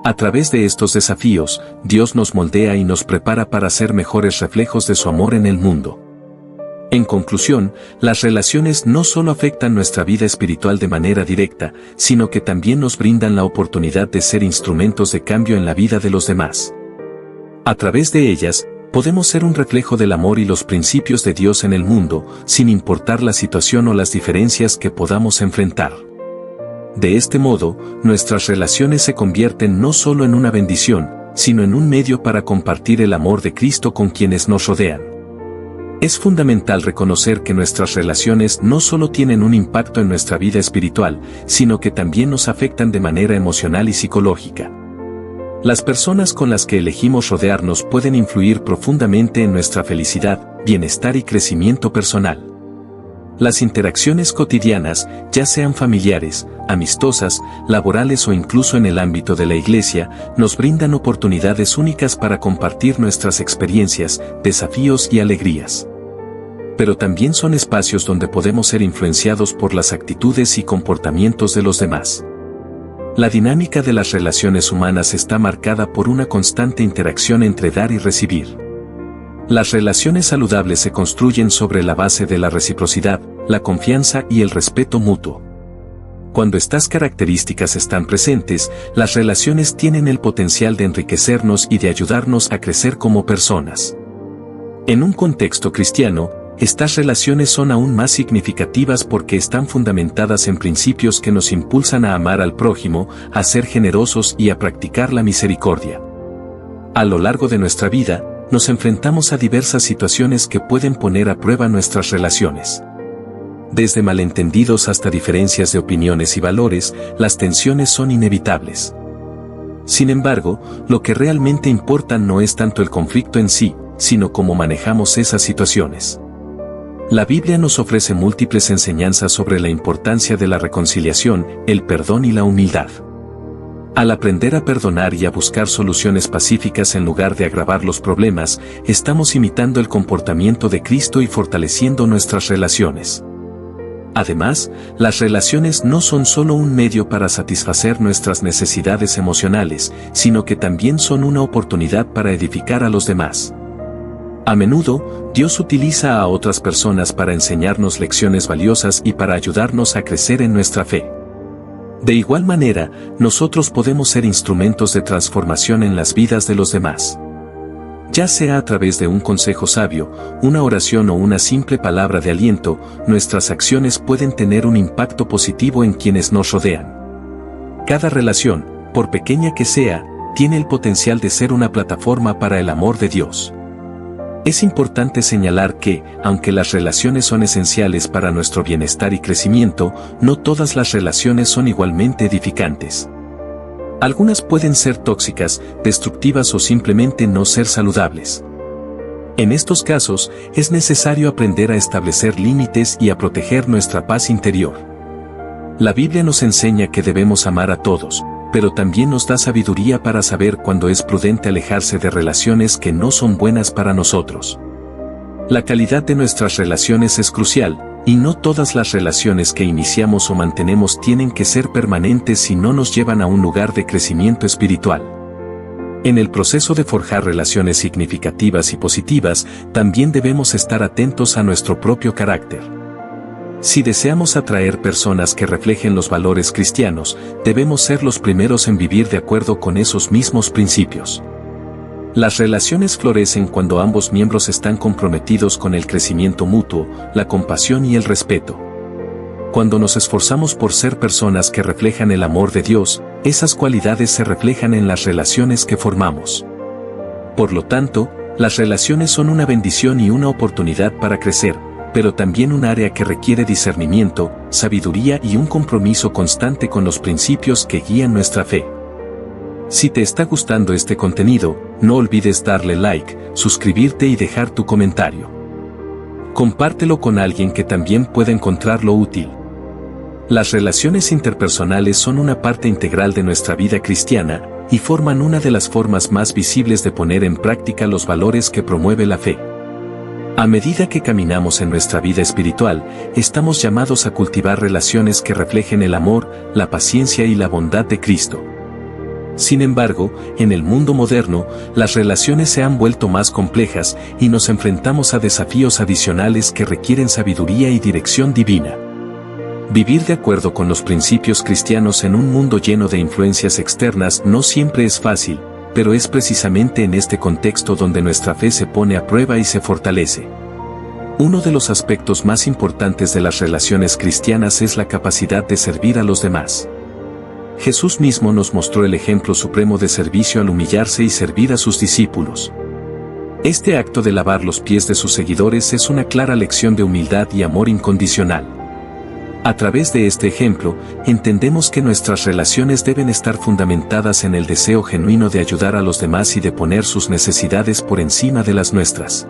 A través de estos desafíos, Dios nos moldea y nos prepara para ser mejores reflejos de su amor en el mundo. En conclusión, las relaciones no solo afectan nuestra vida espiritual de manera directa, sino que también nos brindan la oportunidad de ser instrumentos de cambio en la vida de los demás. A través de ellas, podemos ser un reflejo del amor y los principios de Dios en el mundo, sin importar la situación o las diferencias que podamos enfrentar. De este modo, nuestras relaciones se convierten no solo en una bendición, sino en un medio para compartir el amor de Cristo con quienes nos rodean. Es fundamental reconocer que nuestras relaciones no solo tienen un impacto en nuestra vida espiritual, sino que también nos afectan de manera emocional y psicológica. Las personas con las que elegimos rodearnos pueden influir profundamente en nuestra felicidad, bienestar y crecimiento personal. Las interacciones cotidianas, ya sean familiares, amistosas, laborales o incluso en el ámbito de la iglesia, nos brindan oportunidades únicas para compartir nuestras experiencias, desafíos y alegrías. Pero también son espacios donde podemos ser influenciados por las actitudes y comportamientos de los demás. La dinámica de las relaciones humanas está marcada por una constante interacción entre dar y recibir. Las relaciones saludables se construyen sobre la base de la reciprocidad, la confianza y el respeto mutuo. Cuando estas características están presentes, las relaciones tienen el potencial de enriquecernos y de ayudarnos a crecer como personas. En un contexto cristiano, estas relaciones son aún más significativas porque están fundamentadas en principios que nos impulsan a amar al prójimo, a ser generosos y a practicar la misericordia. A lo largo de nuestra vida, nos enfrentamos a diversas situaciones que pueden poner a prueba nuestras relaciones. Desde malentendidos hasta diferencias de opiniones y valores, las tensiones son inevitables. Sin embargo, lo que realmente importa no es tanto el conflicto en sí, sino cómo manejamos esas situaciones. La Biblia nos ofrece múltiples enseñanzas sobre la importancia de la reconciliación, el perdón y la humildad. Al aprender a perdonar y a buscar soluciones pacíficas en lugar de agravar los problemas, estamos imitando el comportamiento de Cristo y fortaleciendo nuestras relaciones. Además, las relaciones no son solo un medio para satisfacer nuestras necesidades emocionales, sino que también son una oportunidad para edificar a los demás. A menudo, Dios utiliza a otras personas para enseñarnos lecciones valiosas y para ayudarnos a crecer en nuestra fe. De igual manera, nosotros podemos ser instrumentos de transformación en las vidas de los demás. Ya sea a través de un consejo sabio, una oración o una simple palabra de aliento, nuestras acciones pueden tener un impacto positivo en quienes nos rodean. Cada relación, por pequeña que sea, tiene el potencial de ser una plataforma para el amor de Dios. Es importante señalar que, aunque las relaciones son esenciales para nuestro bienestar y crecimiento, no todas las relaciones son igualmente edificantes. Algunas pueden ser tóxicas, destructivas o simplemente no ser saludables. En estos casos, es necesario aprender a establecer límites y a proteger nuestra paz interior. La Biblia nos enseña que debemos amar a todos, pero también nos da sabiduría para saber cuándo es prudente alejarse de relaciones que no son buenas para nosotros. La calidad de nuestras relaciones es crucial, y no todas las relaciones que iniciamos o mantenemos tienen que ser permanentes si no nos llevan a un lugar de crecimiento espiritual. En el proceso de forjar relaciones significativas y positivas, también debemos estar atentos a nuestro propio carácter. Si deseamos atraer personas que reflejen los valores cristianos, debemos ser los primeros en vivir de acuerdo con esos mismos principios. Las relaciones florecen cuando ambos miembros están comprometidos con el crecimiento mutuo, la compasión y el respeto. Cuando nos esforzamos por ser personas que reflejan el amor de Dios, esas cualidades se reflejan en las relaciones que formamos. Por lo tanto, las relaciones son una bendición y una oportunidad para crecer, pero también un área que requiere discernimiento, sabiduría y un compromiso constante con los principios que guían nuestra fe. Si te está gustando este contenido, no olvides darle like, suscribirte y dejar tu comentario. Compártelo con alguien que también pueda encontrarlo útil. Las relaciones interpersonales son una parte integral de nuestra vida cristiana y forman una de las formas más visibles de poner en práctica los valores que promueve la fe. A medida que caminamos en nuestra vida espiritual, estamos llamados a cultivar relaciones que reflejen el amor, la paciencia y la bondad de Cristo. Sin embargo, en el mundo moderno, las relaciones se han vuelto más complejas y nos enfrentamos a desafíos adicionales que requieren sabiduría y dirección divina. Vivir de acuerdo con los principios cristianos en un mundo lleno de influencias externas no siempre es fácil, pero es precisamente en este contexto donde nuestra fe se pone a prueba y se fortalece. Uno de los aspectos más importantes de las relaciones cristianas es la capacidad de servir a los demás. Jesús mismo nos mostró el ejemplo supremo de servicio al humillarse y servir a sus discípulos. Este acto de lavar los pies de sus seguidores es una clara lección de humildad y amor incondicional. A través de este ejemplo, entendemos que nuestras relaciones deben estar fundamentadas en el deseo genuino de ayudar a los demás y de poner sus necesidades por encima de las nuestras.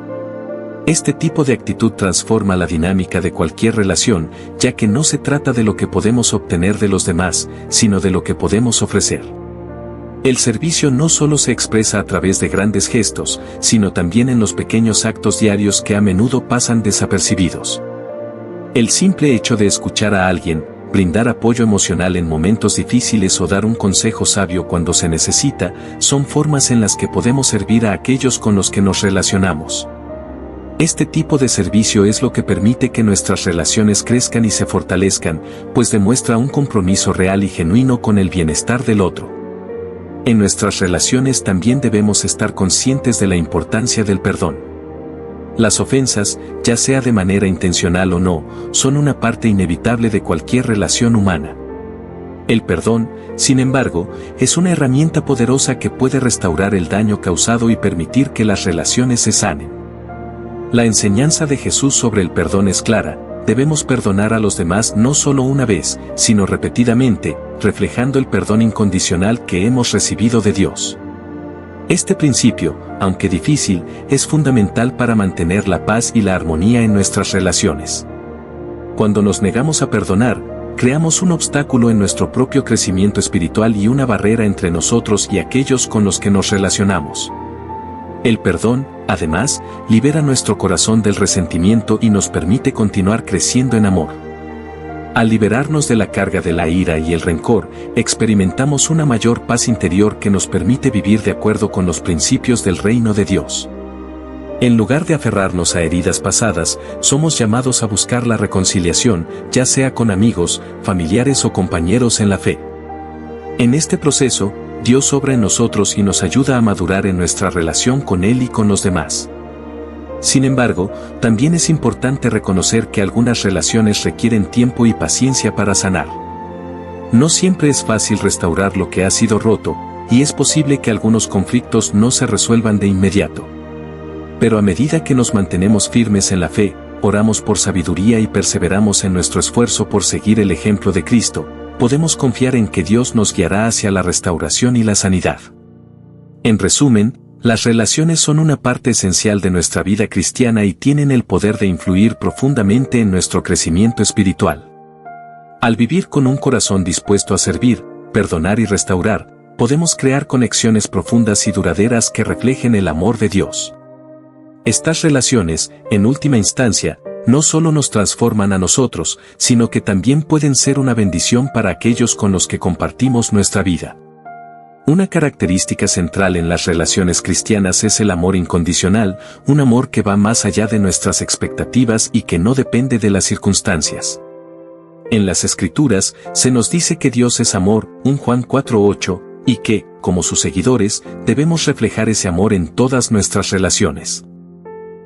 Este tipo de actitud transforma la dinámica de cualquier relación, ya que no se trata de lo que podemos obtener de los demás, sino de lo que podemos ofrecer. El servicio no solo se expresa a través de grandes gestos, sino también en los pequeños actos diarios que a menudo pasan desapercibidos. El simple hecho de escuchar a alguien, brindar apoyo emocional en momentos difíciles o dar un consejo sabio cuando se necesita, son formas en las que podemos servir a aquellos con los que nos relacionamos. Este tipo de servicio es lo que permite que nuestras relaciones crezcan y se fortalezcan, pues demuestra un compromiso real y genuino con el bienestar del otro. En nuestras relaciones también debemos estar conscientes de la importancia del perdón. Las ofensas, ya sea de manera intencional o no, son una parte inevitable de cualquier relación humana. El perdón, sin embargo, es una herramienta poderosa que puede restaurar el daño causado y permitir que las relaciones se sanen. La enseñanza de Jesús sobre el perdón es clara: debemos perdonar a los demás no solo una vez, sino repetidamente, reflejando el perdón incondicional que hemos recibido de Dios. Este principio, aunque difícil, es fundamental para mantener la paz y la armonía en nuestras relaciones. Cuando nos negamos a perdonar, creamos un obstáculo en nuestro propio crecimiento espiritual y una barrera entre nosotros y aquellos con los que nos relacionamos. El perdón, además, libera nuestro corazón del resentimiento y nos permite continuar creciendo en amor. Al liberarnos de la carga de la ira y el rencor, experimentamos una mayor paz interior que nos permite vivir de acuerdo con los principios del reino de Dios. En lugar de aferrarnos a heridas pasadas, somos llamados a buscar la reconciliación, ya sea con amigos, familiares o compañeros en la fe. En este proceso, Dios obra en nosotros y nos ayuda a madurar en nuestra relación con Él y con los demás. Sin embargo, también es importante reconocer que algunas relaciones requieren tiempo y paciencia para sanar. No siempre es fácil restaurar lo que ha sido roto, y es posible que algunos conflictos no se resuelvan de inmediato. Pero a medida que nos mantenemos firmes en la fe, oramos por sabiduría y perseveramos en nuestro esfuerzo por seguir el ejemplo de Cristo, podemos confiar en que Dios nos guiará hacia la restauración y la sanidad. En resumen, las relaciones son una parte esencial de nuestra vida cristiana y tienen el poder de influir profundamente en nuestro crecimiento espiritual. Al vivir con un corazón dispuesto a servir, perdonar y restaurar, podemos crear conexiones profundas y duraderas que reflejen el amor de Dios. Estas relaciones, en última instancia, no solo nos transforman a nosotros, sino que también pueden ser una bendición para aquellos con los que compartimos nuestra vida. Una característica central en las relaciones cristianas es el amor incondicional, un amor que va más allá de nuestras expectativas y que no depende de las circunstancias. En las Escrituras, se nos dice que Dios es amor, 1 Juan 4:8, y que, como sus seguidores, debemos reflejar ese amor en todas nuestras relaciones.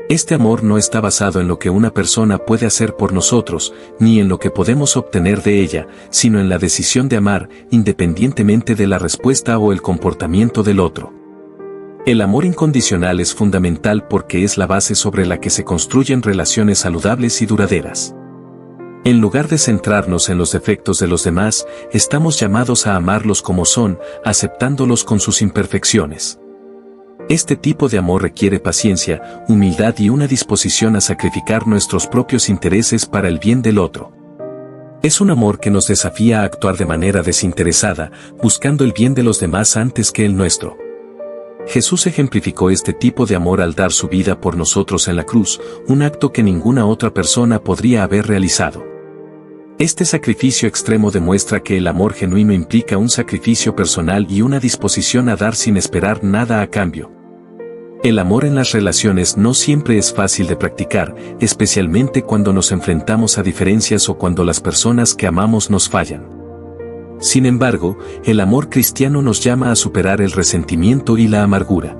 Este amor no está basado en lo que una persona puede hacer por nosotros, ni en lo que podemos obtener de ella, sino en la decisión de amar, independientemente de la respuesta o el comportamiento del otro. El amor incondicional es fundamental porque es la base sobre la que se construyen relaciones saludables y duraderas. En lugar de centrarnos en los defectos de los demás, estamos llamados a amarlos como son, aceptándolos con sus imperfecciones. Este tipo de amor requiere paciencia, humildad y una disposición a sacrificar nuestros propios intereses para el bien del otro. Es un amor que nos desafía a actuar de manera desinteresada, buscando el bien de los demás antes que el nuestro. Jesús ejemplificó este tipo de amor al dar su vida por nosotros en la cruz, un acto que ninguna otra persona podría haber realizado. Este sacrificio extremo demuestra que el amor genuino implica un sacrificio personal y una disposición a dar sin esperar nada a cambio. El amor en las relaciones no siempre es fácil de practicar, especialmente cuando nos enfrentamos a diferencias o cuando las personas que amamos nos fallan. Sin embargo, el amor cristiano nos llama a superar el resentimiento y la amargura.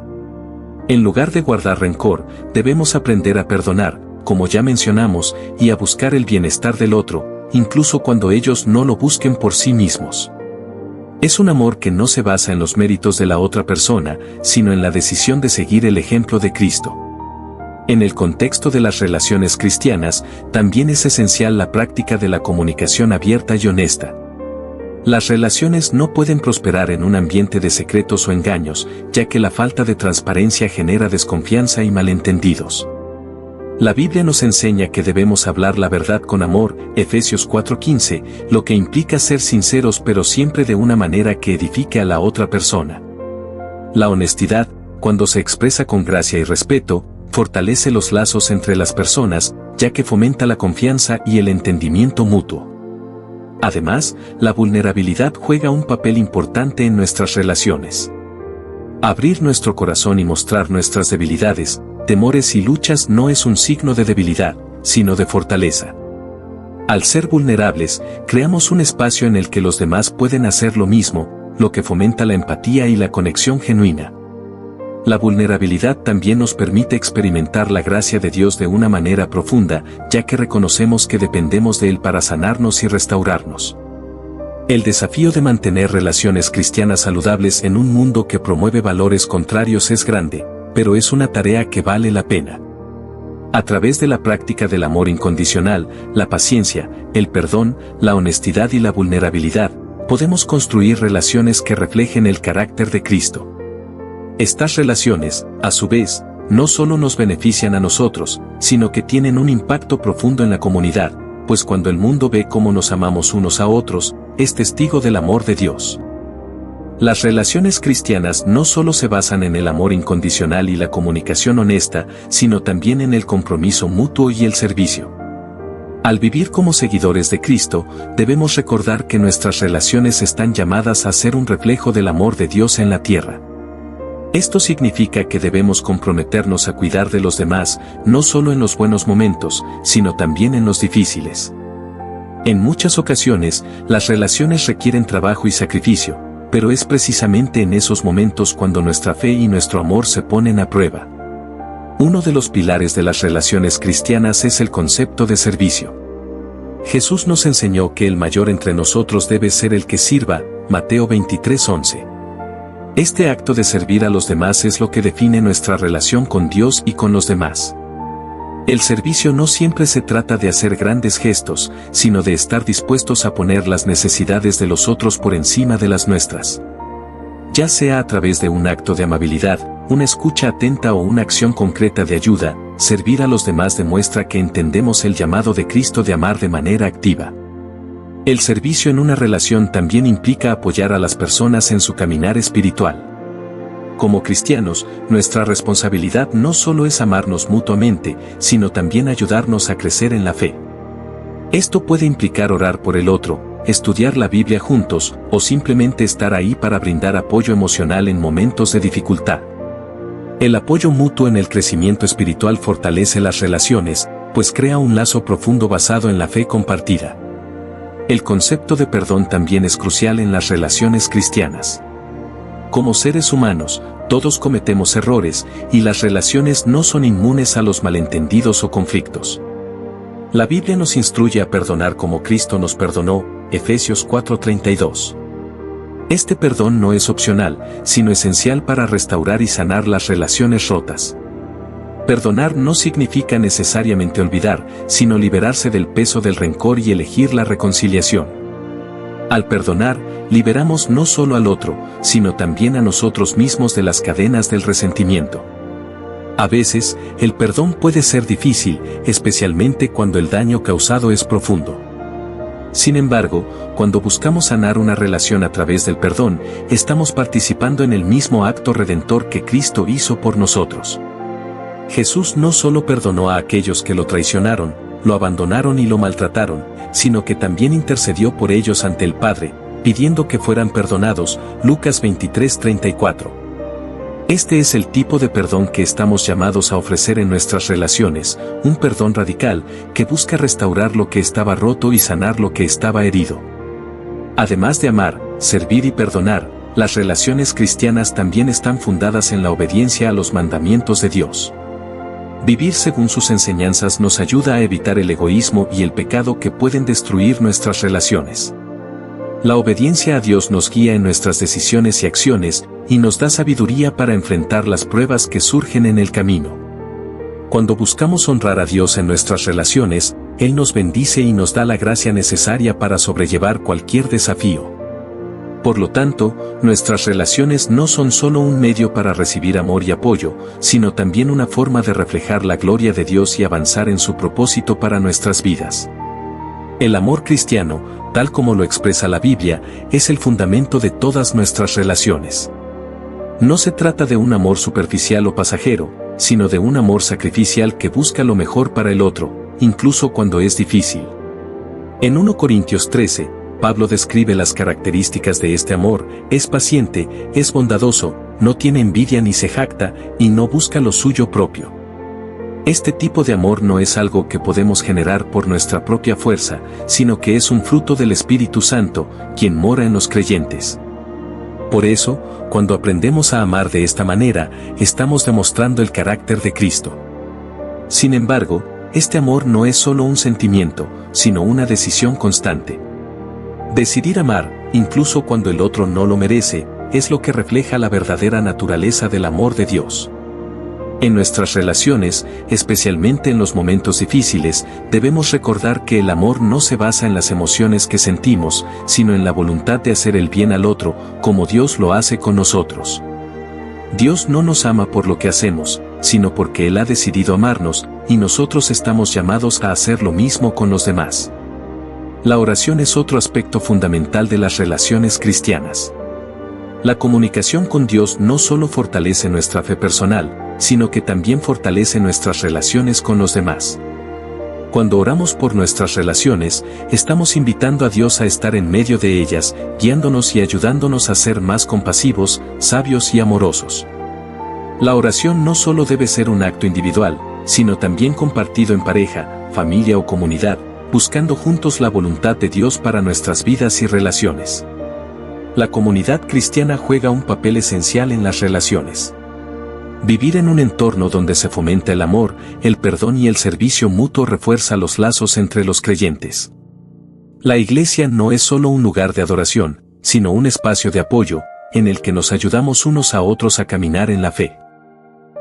En lugar de guardar rencor, debemos aprender a perdonar, como ya mencionamos, y a buscar el bienestar del otro, incluso cuando ellos no lo busquen por sí mismos. Es un amor que no se basa en los méritos de la otra persona, sino en la decisión de seguir el ejemplo de Cristo. En el contexto de las relaciones cristianas, también es esencial la práctica de la comunicación abierta y honesta. Las relaciones no pueden prosperar en un ambiente de secretos o engaños, ya que la falta de transparencia genera desconfianza y malentendidos. La Biblia nos enseña que debemos hablar la verdad con amor, Efesios 4:15, lo que implica ser sinceros pero siempre de una manera que edifique a la otra persona. La honestidad, cuando se expresa con gracia y respeto, fortalece los lazos entre las personas, ya que fomenta la confianza y el entendimiento mutuo. Además, la vulnerabilidad juega un papel importante en nuestras relaciones. Abrir nuestro corazón y mostrar nuestras debilidades, temores y luchas no es un signo de debilidad, sino de fortaleza. Al ser vulnerables, creamos un espacio en el que los demás pueden hacer lo mismo, lo que fomenta la empatía y la conexión genuina. La vulnerabilidad también nos permite experimentar la gracia de Dios de una manera profunda, ya que reconocemos que dependemos de Él para sanarnos y restaurarnos. El desafío de mantener relaciones cristianas saludables en un mundo que promueve valores contrarios es grande, pero es una tarea que vale la pena. A través de la práctica del amor incondicional, la paciencia, el perdón, la honestidad y la vulnerabilidad, podemos construir relaciones que reflejen el carácter de Cristo. Estas relaciones, a su vez, no solo nos benefician a nosotros, sino que tienen un impacto profundo en la comunidad, pues cuando el mundo ve cómo nos amamos unos a otros, es testigo del amor de Dios. Las relaciones cristianas no solo se basan en el amor incondicional y la comunicación honesta, sino también en el compromiso mutuo y el servicio. Al vivir como seguidores de Cristo, debemos recordar que nuestras relaciones están llamadas a ser un reflejo del amor de Dios en la tierra. Esto significa que debemos comprometernos a cuidar de los demás, no solo en los buenos momentos, sino también en los difíciles. En muchas ocasiones, las relaciones requieren trabajo y sacrificio, pero es precisamente en esos momentos cuando nuestra fe y nuestro amor se ponen a prueba. Uno de los pilares de las relaciones cristianas es el concepto de servicio. Jesús nos enseñó que el mayor entre nosotros debe ser el que sirva, Mateo 23:11. Este acto de servir a los demás es lo que define nuestra relación con Dios y con los demás. El servicio no siempre se trata de hacer grandes gestos, sino de estar dispuestos a poner las necesidades de los otros por encima de las nuestras. Ya sea a través de un acto de amabilidad, una escucha atenta o una acción concreta de ayuda, servir a los demás demuestra que entendemos el llamado de Cristo de amar de manera activa. El servicio en una relación también implica apoyar a las personas en su caminar espiritual. Como cristianos, nuestra responsabilidad no solo es amarnos mutuamente, sino también ayudarnos a crecer en la fe. Esto puede implicar orar por el otro, estudiar la Biblia juntos, o simplemente estar ahí para brindar apoyo emocional en momentos de dificultad. El apoyo mutuo en el crecimiento espiritual fortalece las relaciones, pues crea un lazo profundo basado en la fe compartida. El concepto de perdón también es crucial en las relaciones cristianas. Como seres humanos, todos cometemos errores, y las relaciones no son inmunes a los malentendidos o conflictos. La Biblia nos instruye a perdonar como Cristo nos perdonó, Efesios 4:32. Este perdón no es opcional, sino esencial para restaurar y sanar las relaciones rotas. Perdonar no significa necesariamente olvidar, sino liberarse del peso del rencor y elegir la reconciliación. Al perdonar, liberamos no solo al otro, sino también a nosotros mismos de las cadenas del resentimiento. A veces, el perdón puede ser difícil, especialmente cuando el daño causado es profundo. Sin embargo, cuando buscamos sanar una relación a través del perdón, estamos participando en el mismo acto redentor que Cristo hizo por nosotros. Jesús no solo perdonó a aquellos que lo traicionaron, lo abandonaron y lo maltrataron, sino que también intercedió por ellos ante el Padre, pidiendo que fueran perdonados. Lucas 23:34. Este es el tipo de perdón que estamos llamados a ofrecer en nuestras relaciones, un perdón radical que busca restaurar lo que estaba roto y sanar lo que estaba herido. Además de amar, servir y perdonar, las relaciones cristianas también están fundadas en la obediencia a los mandamientos de Dios. Vivir según sus enseñanzas nos ayuda a evitar el egoísmo y el pecado que pueden destruir nuestras relaciones. La obediencia a Dios nos guía en nuestras decisiones y acciones, y nos da sabiduría para enfrentar las pruebas que surgen en el camino. Cuando buscamos honrar a Dios en nuestras relaciones, Él nos bendice y nos da la gracia necesaria para sobrellevar cualquier desafío. Por lo tanto, nuestras relaciones no son solo un medio para recibir amor y apoyo, sino también una forma de reflejar la gloria de Dios y avanzar en su propósito para nuestras vidas. El amor cristiano, tal como lo expresa la Biblia, es el fundamento de todas nuestras relaciones. No se trata de un amor superficial o pasajero, sino de un amor sacrificial que busca lo mejor para el otro, incluso cuando es difícil. En 1 Corintios 13, Pablo describe las características de este amor: es paciente, es bondadoso, no tiene envidia ni se jacta, y no busca lo suyo propio. Este tipo de amor no es algo que podemos generar por nuestra propia fuerza, sino que es un fruto del Espíritu Santo, quien mora en los creyentes. Por eso, cuando aprendemos a amar de esta manera, estamos demostrando el carácter de Cristo. Sin embargo, este amor no es solo un sentimiento, sino una decisión constante. Decidir amar, incluso cuando el otro no lo merece, es lo que refleja la verdadera naturaleza del amor de Dios. En nuestras relaciones, especialmente en los momentos difíciles, debemos recordar que el amor no se basa en las emociones que sentimos, sino en la voluntad de hacer el bien al otro, como Dios lo hace con nosotros. Dios no nos ama por lo que hacemos, sino porque Él ha decidido amarnos, y nosotros estamos llamados a hacer lo mismo con los demás. La oración es otro aspecto fundamental de las relaciones cristianas. La comunicación con Dios no solo fortalece nuestra fe personal, sino que también fortalece nuestras relaciones con los demás. Cuando oramos por nuestras relaciones, estamos invitando a Dios a estar en medio de ellas, guiándonos y ayudándonos a ser más compasivos, sabios y amorosos. La oración no solo debe ser un acto individual, sino también compartido en pareja, familia o comunidad, buscando juntos la voluntad de Dios para nuestras vidas y relaciones. La comunidad cristiana juega un papel esencial en las relaciones. Vivir en un entorno donde se fomenta el amor, el perdón y el servicio mutuo refuerza los lazos entre los creyentes. La iglesia no es solo un lugar de adoración, sino un espacio de apoyo, en el que nos ayudamos unos a otros a caminar en la fe.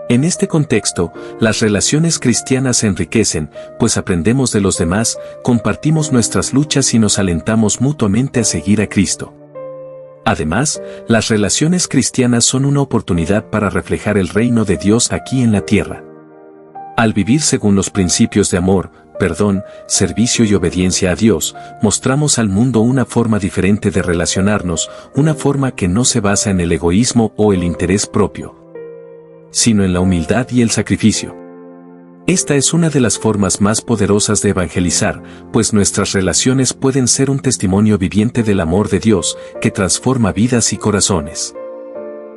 En este contexto, las relaciones cristianas se enriquecen, pues aprendemos de los demás, compartimos nuestras luchas y nos alentamos mutuamente a seguir a Cristo. Además, las relaciones cristianas son una oportunidad para reflejar el reino de Dios aquí en la tierra. Al vivir según los principios de amor, perdón, servicio y obediencia a Dios, mostramos al mundo una forma diferente de relacionarnos, una forma que no se basa en el egoísmo o el interés propio, sino en la humildad y el sacrificio. Esta es una de las formas más poderosas de evangelizar, pues nuestras relaciones pueden ser un testimonio viviente del amor de Dios, que transforma vidas y corazones.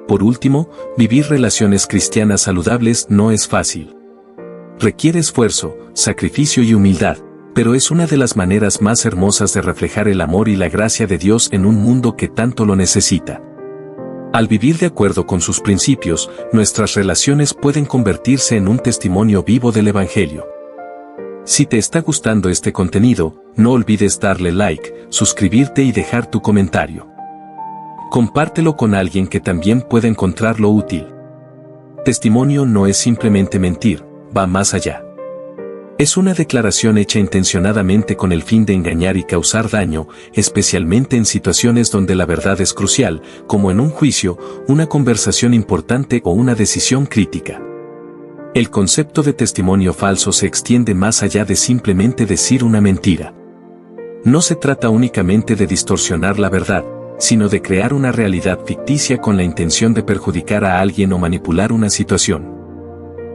Por último, vivir relaciones cristianas saludables no es fácil. Requiere esfuerzo, sacrificio y humildad, pero es una de las maneras más hermosas de reflejar el amor y la gracia de Dios en un mundo que tanto lo necesita. Al vivir de acuerdo con sus principios, nuestras relaciones pueden convertirse en un testimonio vivo del Evangelio. Si te está gustando este contenido, no olvides darle like, suscribirte y dejar tu comentario. Compártelo con alguien que también pueda encontrarlo útil. Testimonio no es simplemente mentir, va más allá. Es una declaración hecha intencionadamente con el fin de engañar y causar daño, especialmente en situaciones donde la verdad es crucial, como en un juicio, una conversación importante o una decisión crítica. El concepto de testimonio falso se extiende más allá de simplemente decir una mentira. No se trata únicamente de distorsionar la verdad, sino de crear una realidad ficticia con la intención de perjudicar a alguien o manipular una situación.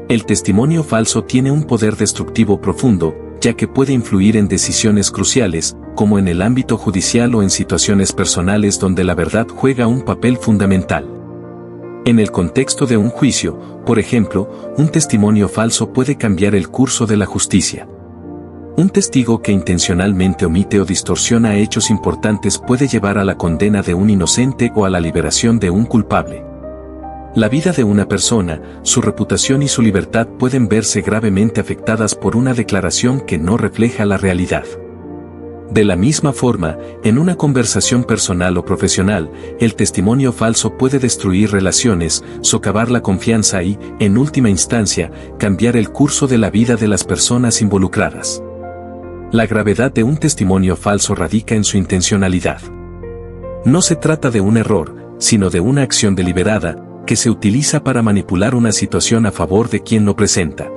El testimonio falso tiene un poder destructivo profundo, ya que puede influir en decisiones cruciales, como en el ámbito judicial o en situaciones personales donde la verdad juega un papel fundamental. En el contexto de un juicio, por ejemplo, un testimonio falso puede cambiar el curso de la justicia. Un testigo que intencionalmente omite o distorsiona hechos importantes puede llevar a la condena de un inocente o a la liberación de un culpable. La vida de una persona, su reputación y su libertad pueden verse gravemente afectadas por una declaración que no refleja la realidad. De la misma forma, en una conversación personal o profesional, el testimonio falso puede destruir relaciones, socavar la confianza y, en última instancia, cambiar el curso de la vida de las personas involucradas. La gravedad de un testimonio falso radica en su intencionalidad. No se trata de un error, sino de una acción deliberada, que se utiliza para manipular una situación a favor de quien lo presenta.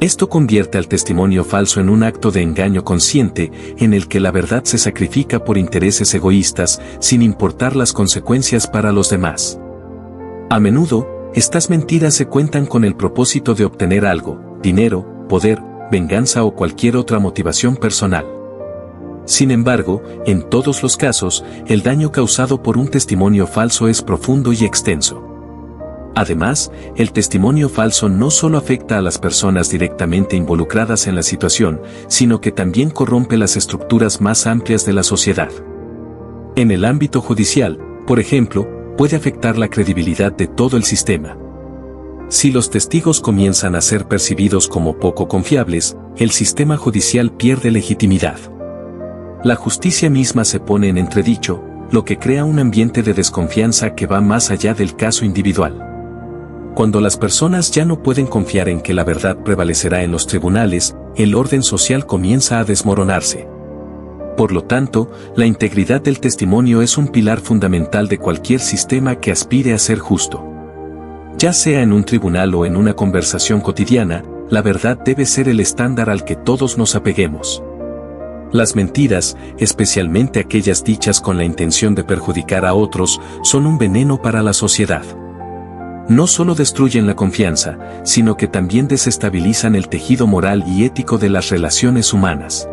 Esto convierte al testimonio falso en un acto de engaño consciente, en el que la verdad se sacrifica por intereses egoístas, sin importar las consecuencias para los demás. A menudo, estas mentiras se cuentan con el propósito de obtener algo, dinero, poder, venganza o cualquier otra motivación personal. Sin embargo, en todos los casos, el daño causado por un testimonio falso es profundo y extenso. Además, el testimonio falso no solo afecta a las personas directamente involucradas en la situación, sino que también corrompe las estructuras más amplias de la sociedad. En el ámbito judicial, por ejemplo, puede afectar la credibilidad de todo el sistema. Si los testigos comienzan a ser percibidos como poco confiables, el sistema judicial pierde legitimidad. La justicia misma se pone en entredicho, lo que crea un ambiente de desconfianza que va más allá del caso individual. Cuando las personas ya no pueden confiar en que la verdad prevalecerá en los tribunales, el orden social comienza a desmoronarse. Por lo tanto, la integridad del testimonio es un pilar fundamental de cualquier sistema que aspire a ser justo. Ya sea en un tribunal o en una conversación cotidiana, la verdad debe ser el estándar al que todos nos apeguemos. Las mentiras, especialmente aquellas dichas con la intención de perjudicar a otros, son un veneno para la sociedad. No solo destruyen la confianza, sino que también desestabilizan el tejido moral y ético de las relaciones humanas.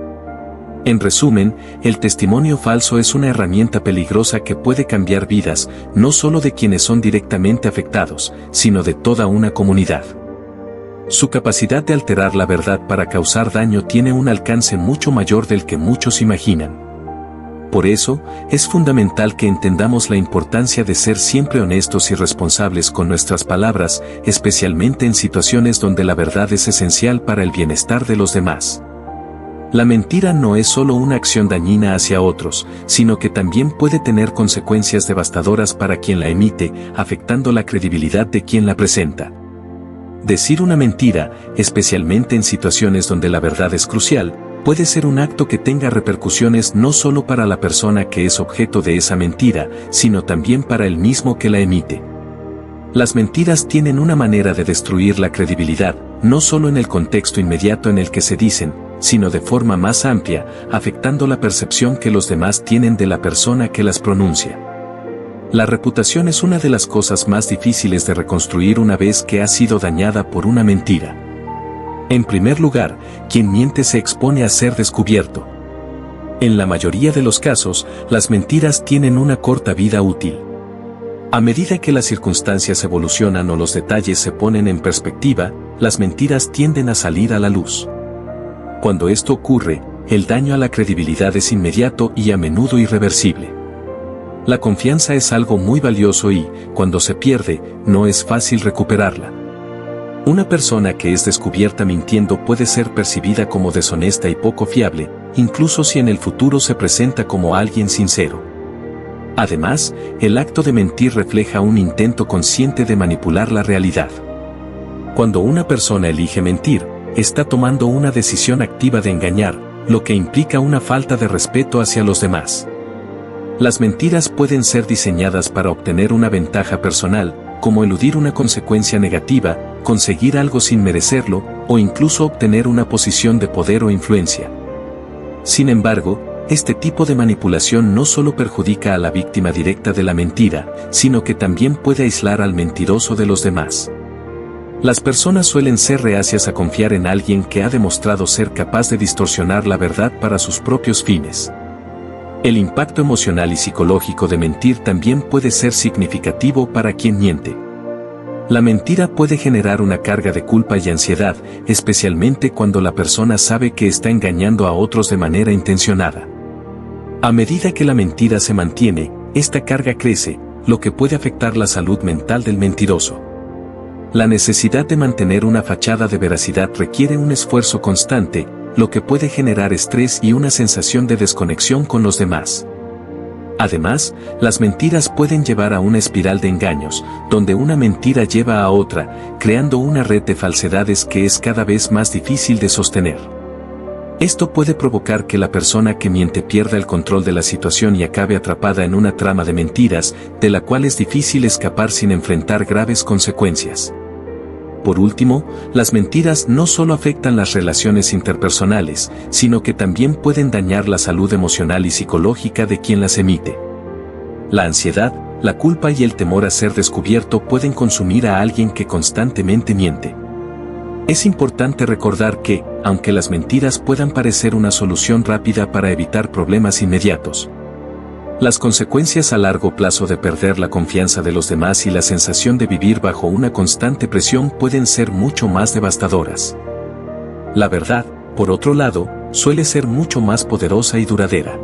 En resumen, el testimonio falso es una herramienta peligrosa que puede cambiar vidas, no solo de quienes son directamente afectados, sino de toda una comunidad. Su capacidad de alterar la verdad para causar daño tiene un alcance mucho mayor del que muchos imaginan. Por eso, es fundamental que entendamos la importancia de ser siempre honestos y responsables con nuestras palabras, especialmente en situaciones donde la verdad es esencial para el bienestar de los demás. La mentira no es solo una acción dañina hacia otros, sino que también puede tener consecuencias devastadoras para quien la emite, afectando la credibilidad de quien la presenta. Decir una mentira, especialmente en situaciones donde la verdad es crucial, puede ser un acto que tenga repercusiones no solo para la persona que es objeto de esa mentira, sino también para el mismo que la emite. Las mentiras tienen una manera de destruir la credibilidad, no solo en el contexto inmediato en el que se dicen, sino de forma más amplia, afectando la percepción que los demás tienen de la persona que las pronuncia. La reputación es una de las cosas más difíciles de reconstruir una vez que ha sido dañada por una mentira. En primer lugar, quien miente se expone a ser descubierto. En la mayoría de los casos, las mentiras tienen una corta vida útil. A medida que las circunstancias evolucionan o los detalles se ponen en perspectiva, las mentiras tienden a salir a la luz. Cuando esto ocurre, el daño a la credibilidad es inmediato y a menudo irreversible. La confianza es algo muy valioso y, cuando se pierde, no es fácil recuperarla. Una persona que es descubierta mintiendo puede ser percibida como deshonesta y poco fiable, incluso si en el futuro se presenta como alguien sincero. Además, el acto de mentir refleja un intento consciente de manipular la realidad. Cuando una persona elige mentir, está tomando una decisión activa de engañar, lo que implica una falta de respeto hacia los demás. Las mentiras pueden ser diseñadas para obtener una ventaja personal, como eludir una consecuencia negativa, conseguir algo sin merecerlo, o incluso obtener una posición de poder o influencia. Sin embargo, este tipo de manipulación no solo perjudica a la víctima directa de la mentira, sino que también puede aislar al mentiroso de los demás. Las personas suelen ser reacias a confiar en alguien que ha demostrado ser capaz de distorsionar la verdad para sus propios fines. El impacto emocional y psicológico de mentir también puede ser significativo para quien miente. La mentira puede generar una carga de culpa y ansiedad, especialmente cuando la persona sabe que está engañando a otros de manera intencionada. A medida que la mentira se mantiene, esta carga crece, lo que puede afectar la salud mental del mentiroso. La necesidad de mantener una fachada de veracidad requiere un esfuerzo constante, lo que puede generar estrés y una sensación de desconexión con los demás. Además, las mentiras pueden llevar a una espiral de engaños, donde una mentira lleva a otra, creando una red de falsedades que es cada vez más difícil de sostener. Esto puede provocar que la persona que miente pierda el control de la situación y acabe atrapada en una trama de mentiras, de la cual es difícil escapar sin enfrentar graves consecuencias. Por último, las mentiras no solo afectan las relaciones interpersonales, sino que también pueden dañar la salud emocional y psicológica de quien las emite. La ansiedad, la culpa y el temor a ser descubierto pueden consumir a alguien que constantemente miente. Es importante recordar que, aunque las mentiras puedan parecer una solución rápida para evitar problemas inmediatos, las consecuencias a largo plazo de perder la confianza de los demás y la sensación de vivir bajo una constante presión pueden ser mucho más devastadoras. La verdad, por otro lado, suele ser mucho más poderosa y duradera.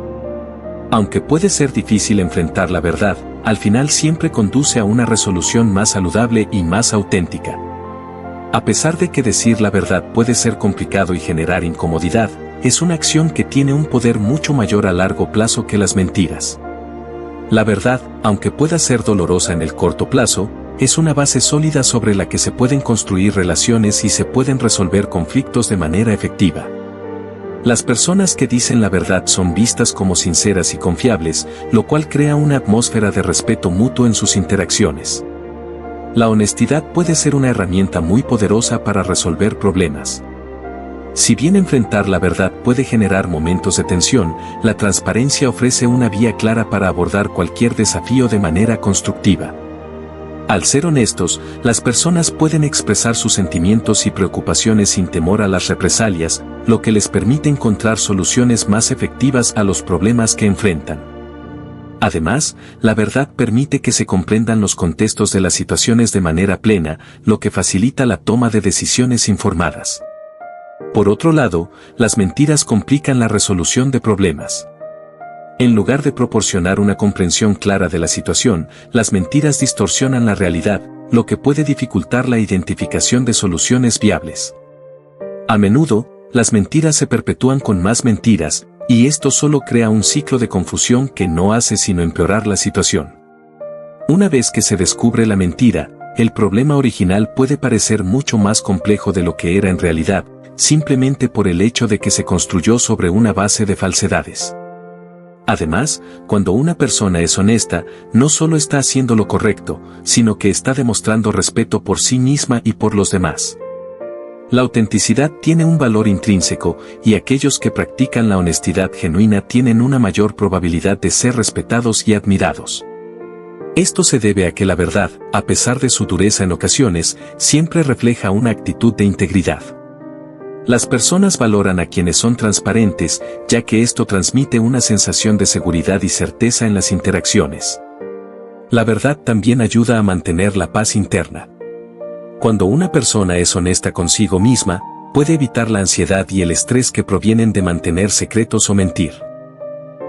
Aunque puede ser difícil enfrentar la verdad, al final siempre conduce a una resolución más saludable y más auténtica. A pesar de que decir la verdad puede ser complicado y generar incomodidad, es una acción que tiene un poder mucho mayor a largo plazo que las mentiras. La verdad, aunque pueda ser dolorosa en el corto plazo, es una base sólida sobre la que se pueden construir relaciones y se pueden resolver conflictos de manera efectiva. Las personas que dicen la verdad son vistas como sinceras y confiables, lo cual crea una atmósfera de respeto mutuo en sus interacciones. La honestidad puede ser una herramienta muy poderosa para resolver problemas. Si bien enfrentar la verdad puede generar momentos de tensión, la transparencia ofrece una vía clara para abordar cualquier desafío de manera constructiva. Al ser honestos, las personas pueden expresar sus sentimientos y preocupaciones sin temor a las represalias, lo que les permite encontrar soluciones más efectivas a los problemas que enfrentan. Además, la verdad permite que se comprendan los contextos de las situaciones de manera plena, lo que facilita la toma de decisiones informadas. Por otro lado, las mentiras complican la resolución de problemas. En lugar de proporcionar una comprensión clara de la situación, las mentiras distorsionan la realidad, lo que puede dificultar la identificación de soluciones viables. A menudo, las mentiras se perpetúan con más mentiras, y esto solo crea un ciclo de confusión que no hace sino empeorar la situación. Una vez que se descubre la mentira, el problema original puede parecer mucho más complejo de lo que era en realidad, simplemente por el hecho de que se construyó sobre una base de falsedades. Además, cuando una persona es honesta, no solo está haciendo lo correcto, sino que está demostrando respeto por sí misma y por los demás. La autenticidad tiene un valor intrínseco, y aquellos que practican la honestidad genuina tienen una mayor probabilidad de ser respetados y admirados. Esto se debe a que la verdad, a pesar de su dureza en ocasiones, siempre refleja una actitud de integridad. Las personas valoran a quienes son transparentes, ya que esto transmite una sensación de seguridad y certeza en las interacciones. La verdad también ayuda a mantener la paz interna. Cuando una persona es honesta consigo misma, puede evitar la ansiedad y el estrés que provienen de mantener secretos o mentir.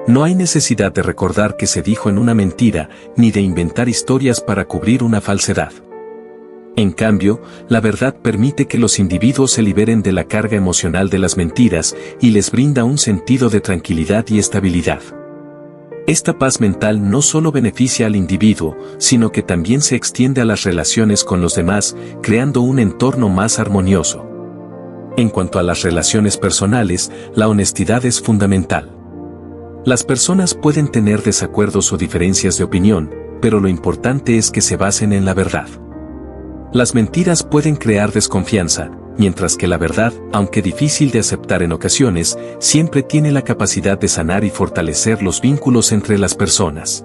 No hay necesidad de recordar que se dijo en una mentira, ni de inventar historias para cubrir una falsedad. En cambio, la verdad permite que los individuos se liberen de la carga emocional de las mentiras y les brinda un sentido de tranquilidad y estabilidad. Esta paz mental no solo beneficia al individuo, sino que también se extiende a las relaciones con los demás, creando un entorno más armonioso. En cuanto a las relaciones personales, la honestidad es fundamental. Las personas pueden tener desacuerdos o diferencias de opinión, pero lo importante es que se basen en la verdad. Las mentiras pueden crear desconfianza, mientras que la verdad, aunque difícil de aceptar en ocasiones, siempre tiene la capacidad de sanar y fortalecer los vínculos entre las personas.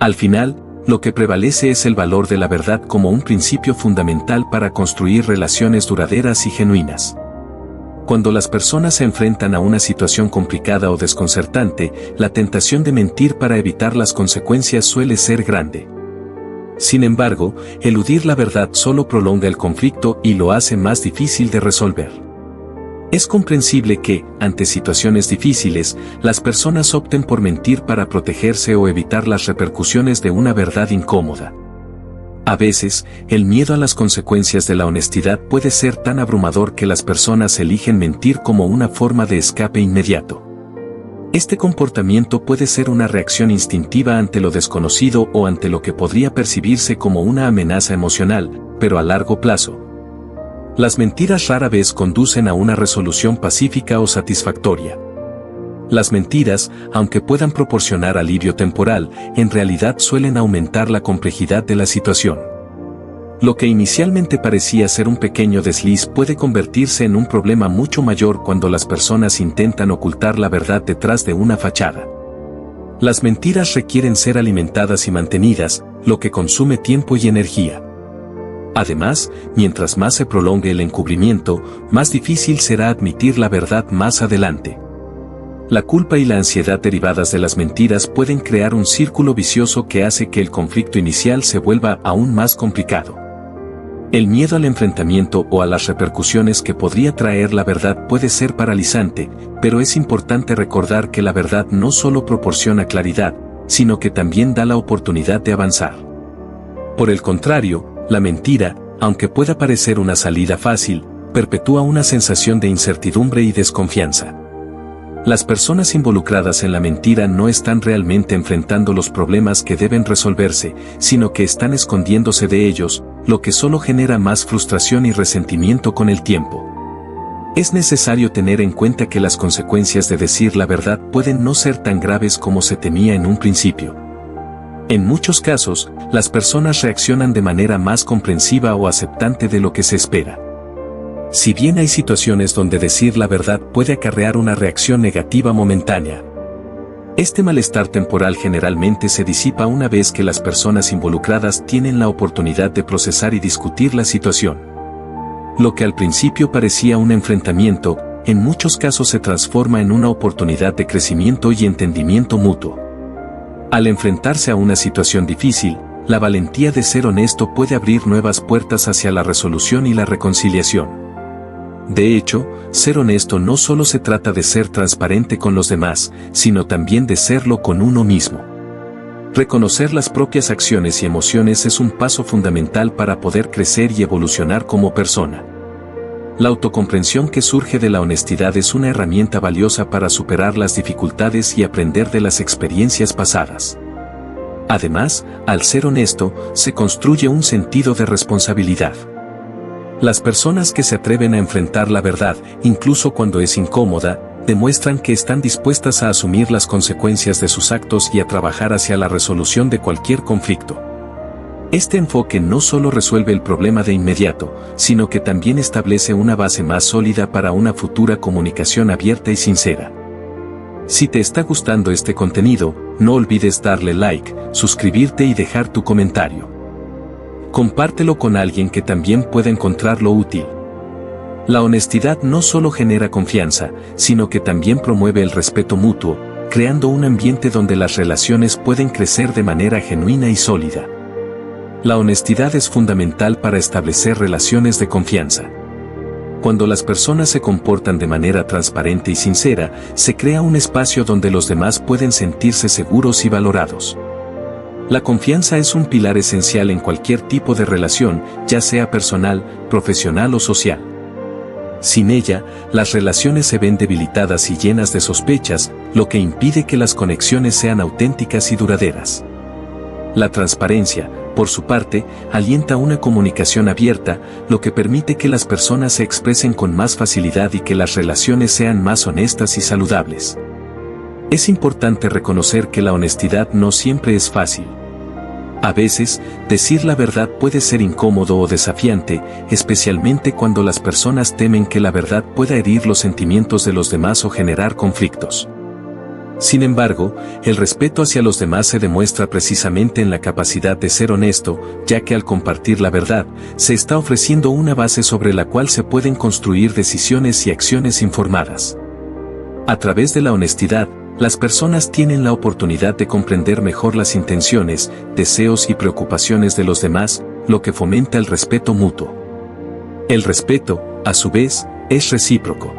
Al final, lo que prevalece es el valor de la verdad como un principio fundamental para construir relaciones duraderas y genuinas. Cuando las personas se enfrentan a una situación complicada o desconcertante, la tentación de mentir para evitar las consecuencias suele ser grande. Sin embargo, eludir la verdad solo prolonga el conflicto y lo hace más difícil de resolver. Es comprensible que, ante situaciones difíciles, las personas opten por mentir para protegerse o evitar las repercusiones de una verdad incómoda. A veces, el miedo a las consecuencias de la honestidad puede ser tan abrumador que las personas eligen mentir como una forma de escape inmediato. Este comportamiento puede ser una reacción instintiva ante lo desconocido o ante lo que podría percibirse como una amenaza emocional, pero a largo plazo. Las mentiras rara vez conducen a una resolución pacífica o satisfactoria. Las mentiras, aunque puedan proporcionar alivio temporal, en realidad suelen aumentar la complejidad de la situación. Lo que inicialmente parecía ser un pequeño desliz puede convertirse en un problema mucho mayor cuando las personas intentan ocultar la verdad detrás de una fachada. Las mentiras requieren ser alimentadas y mantenidas, lo que consume tiempo y energía. Además, mientras más se prolongue el encubrimiento, más difícil será admitir la verdad más adelante. La culpa y la ansiedad derivadas de las mentiras pueden crear un círculo vicioso que hace que el conflicto inicial se vuelva aún más complicado. El miedo al enfrentamiento o a las repercusiones que podría traer la verdad puede ser paralizante, pero es importante recordar que la verdad no solo proporciona claridad, sino que también da la oportunidad de avanzar. Por el contrario, la mentira, aunque pueda parecer una salida fácil, perpetúa una sensación de incertidumbre y desconfianza. Las personas involucradas en la mentira no están realmente enfrentando los problemas que deben resolverse, sino que están escondiéndose de ellos, lo que solo genera más frustración y resentimiento con el tiempo. Es necesario tener en cuenta que las consecuencias de decir la verdad pueden no ser tan graves como se temía en un principio. En muchos casos, las personas reaccionan de manera más comprensiva o aceptante de lo que se espera. Si bien hay situaciones donde decir la verdad puede acarrear una reacción negativa momentánea, este malestar temporal generalmente se disipa una vez que las personas involucradas tienen la oportunidad de procesar y discutir la situación. Lo que al principio parecía un enfrentamiento, en muchos casos se transforma en una oportunidad de crecimiento y entendimiento mutuo. Al enfrentarse a una situación difícil, la valentía de ser honesto puede abrir nuevas puertas hacia la resolución y la reconciliación. De hecho, ser honesto no solo se trata de ser transparente con los demás, sino también de serlo con uno mismo. Reconocer las propias acciones y emociones es un paso fundamental para poder crecer y evolucionar como persona. La autocomprensión que surge de la honestidad es una herramienta valiosa para superar las dificultades y aprender de las experiencias pasadas. Además, al ser honesto, se construye un sentido de responsabilidad. Las personas que se atreven a enfrentar la verdad, incluso cuando es incómoda, demuestran que están dispuestas a asumir las consecuencias de sus actos y a trabajar hacia la resolución de cualquier conflicto. Este enfoque no solo resuelve el problema de inmediato, sino que también establece una base más sólida para una futura comunicación abierta y sincera. Si te está gustando este contenido, no olvides darle like, suscribirte y dejar tu comentario. Compártelo con alguien que también pueda encontrarlo útil. La honestidad no solo genera confianza, sino que también promueve el respeto mutuo, creando un ambiente donde las relaciones pueden crecer de manera genuina y sólida. La honestidad es fundamental para establecer relaciones de confianza. Cuando las personas se comportan de manera transparente y sincera, se crea un espacio donde los demás pueden sentirse seguros y valorados. La confianza es un pilar esencial en cualquier tipo de relación, ya sea personal, profesional o social. Sin ella, las relaciones se ven debilitadas y llenas de sospechas, lo que impide que las conexiones sean auténticas y duraderas. La transparencia, por su parte, alienta una comunicación abierta, lo que permite que las personas se expresen con más facilidad y que las relaciones sean más honestas y saludables. Es importante reconocer que la honestidad no siempre es fácil. A veces, decir la verdad puede ser incómodo o desafiante, especialmente cuando las personas temen que la verdad pueda herir los sentimientos de los demás o generar conflictos. Sin embargo, el respeto hacia los demás se demuestra precisamente en la capacidad de ser honesto, ya que al compartir la verdad, se está ofreciendo una base sobre la cual se pueden construir decisiones y acciones informadas. A través de la honestidad, las personas tienen la oportunidad de comprender mejor las intenciones, deseos y preocupaciones de los demás, lo que fomenta el respeto mutuo. El respeto, a su vez, es recíproco.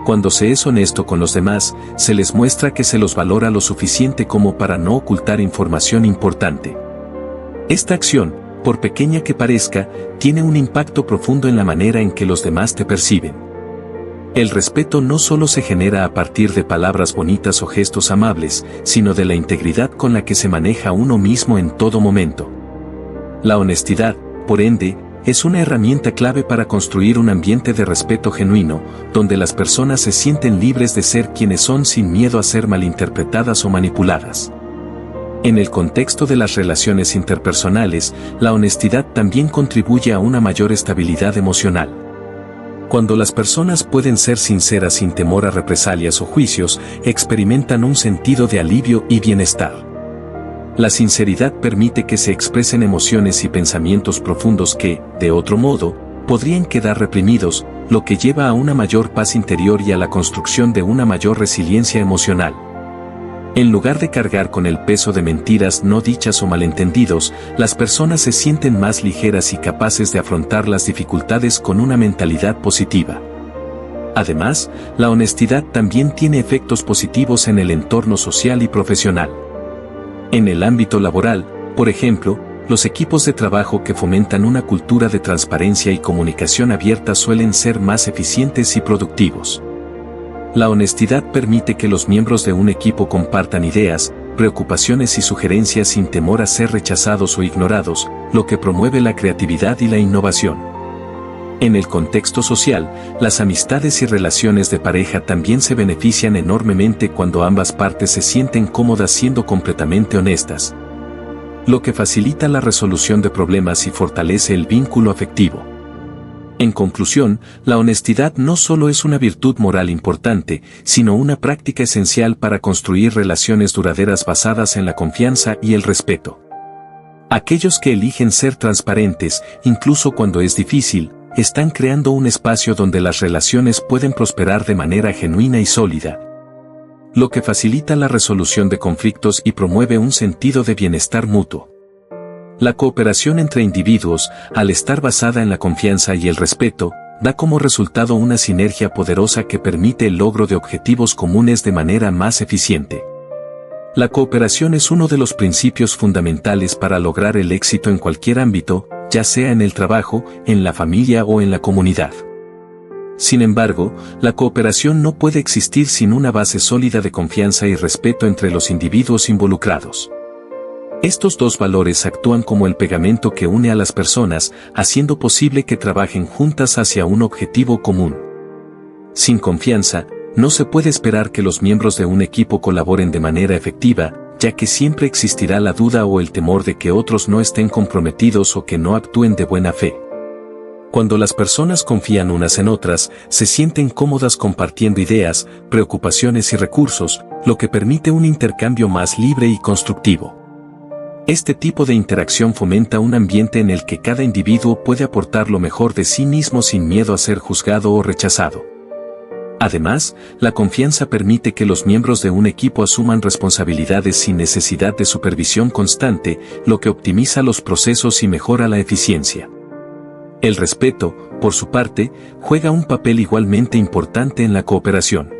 Cuando se es honesto con los demás, se les muestra que se los valora lo suficiente como para no ocultar información importante. Esta acción, por pequeña que parezca, tiene un impacto profundo en la manera en que los demás te perciben. El respeto no solo se genera a partir de palabras bonitas o gestos amables, sino de la integridad con la que se maneja uno mismo en todo momento. La honestidad, por ende, es una herramienta clave para construir un ambiente de respeto genuino, donde las personas se sienten libres de ser quienes son sin miedo a ser malinterpretadas o manipuladas. En el contexto de las relaciones interpersonales, la honestidad también contribuye a una mayor estabilidad emocional. Cuando las personas pueden ser sinceras sin temor a represalias o juicios, experimentan un sentido de alivio y bienestar. La sinceridad permite que se expresen emociones y pensamientos profundos que, de otro modo, podrían quedar reprimidos, lo que lleva a una mayor paz interior y a la construcción de una mayor resiliencia emocional. En lugar de cargar con el peso de mentiras no dichas o malentendidos, las personas se sienten más ligeras y capaces de afrontar las dificultades con una mentalidad positiva. Además, la honestidad también tiene efectos positivos en el entorno social y profesional. En el ámbito laboral, por ejemplo, los equipos de trabajo que fomentan una cultura de transparencia y comunicación abierta suelen ser más eficientes y productivos. La honestidad permite que los miembros de un equipo compartan ideas, preocupaciones y sugerencias sin temor a ser rechazados o ignorados, lo que promueve la creatividad y la innovación. En el contexto social, las amistades y relaciones de pareja también se benefician enormemente cuando ambas partes se sienten cómodas siendo completamente honestas, lo que facilita la resolución de problemas y fortalece el vínculo afectivo. En conclusión, la honestidad no solo es una virtud moral importante, sino una práctica esencial para construir relaciones duraderas basadas en la confianza y el respeto. Aquellos que eligen ser transparentes, incluso cuando es difícil, están creando un espacio donde las relaciones pueden prosperar de manera genuina y sólida, lo que facilita la resolución de conflictos y promueve un sentido de bienestar mutuo. La cooperación entre individuos, al estar basada en la confianza y el respeto, da como resultado una sinergia poderosa que permite el logro de objetivos comunes de manera más eficiente. La cooperación es uno de los principios fundamentales para lograr el éxito en cualquier ámbito, ya sea en el trabajo, en la familia o en la comunidad. Sin embargo, la cooperación no puede existir sin una base sólida de confianza y respeto entre los individuos involucrados. Estos dos valores actúan como el pegamento que une a las personas, haciendo posible que trabajen juntas hacia un objetivo común. Sin confianza, no se puede esperar que los miembros de un equipo colaboren de manera efectiva, ya que siempre existirá la duda o el temor de que otros no estén comprometidos o que no actúen de buena fe. Cuando las personas confían unas en otras, se sienten cómodas compartiendo ideas, preocupaciones y recursos, lo que permite un intercambio más libre y constructivo. Este tipo de interacción fomenta un ambiente en el que cada individuo puede aportar lo mejor de sí mismo sin miedo a ser juzgado o rechazado. Además, la confianza permite que los miembros de un equipo asuman responsabilidades sin necesidad de supervisión constante, lo que optimiza los procesos y mejora la eficiencia. El respeto, por su parte, juega un papel igualmente importante en la cooperación.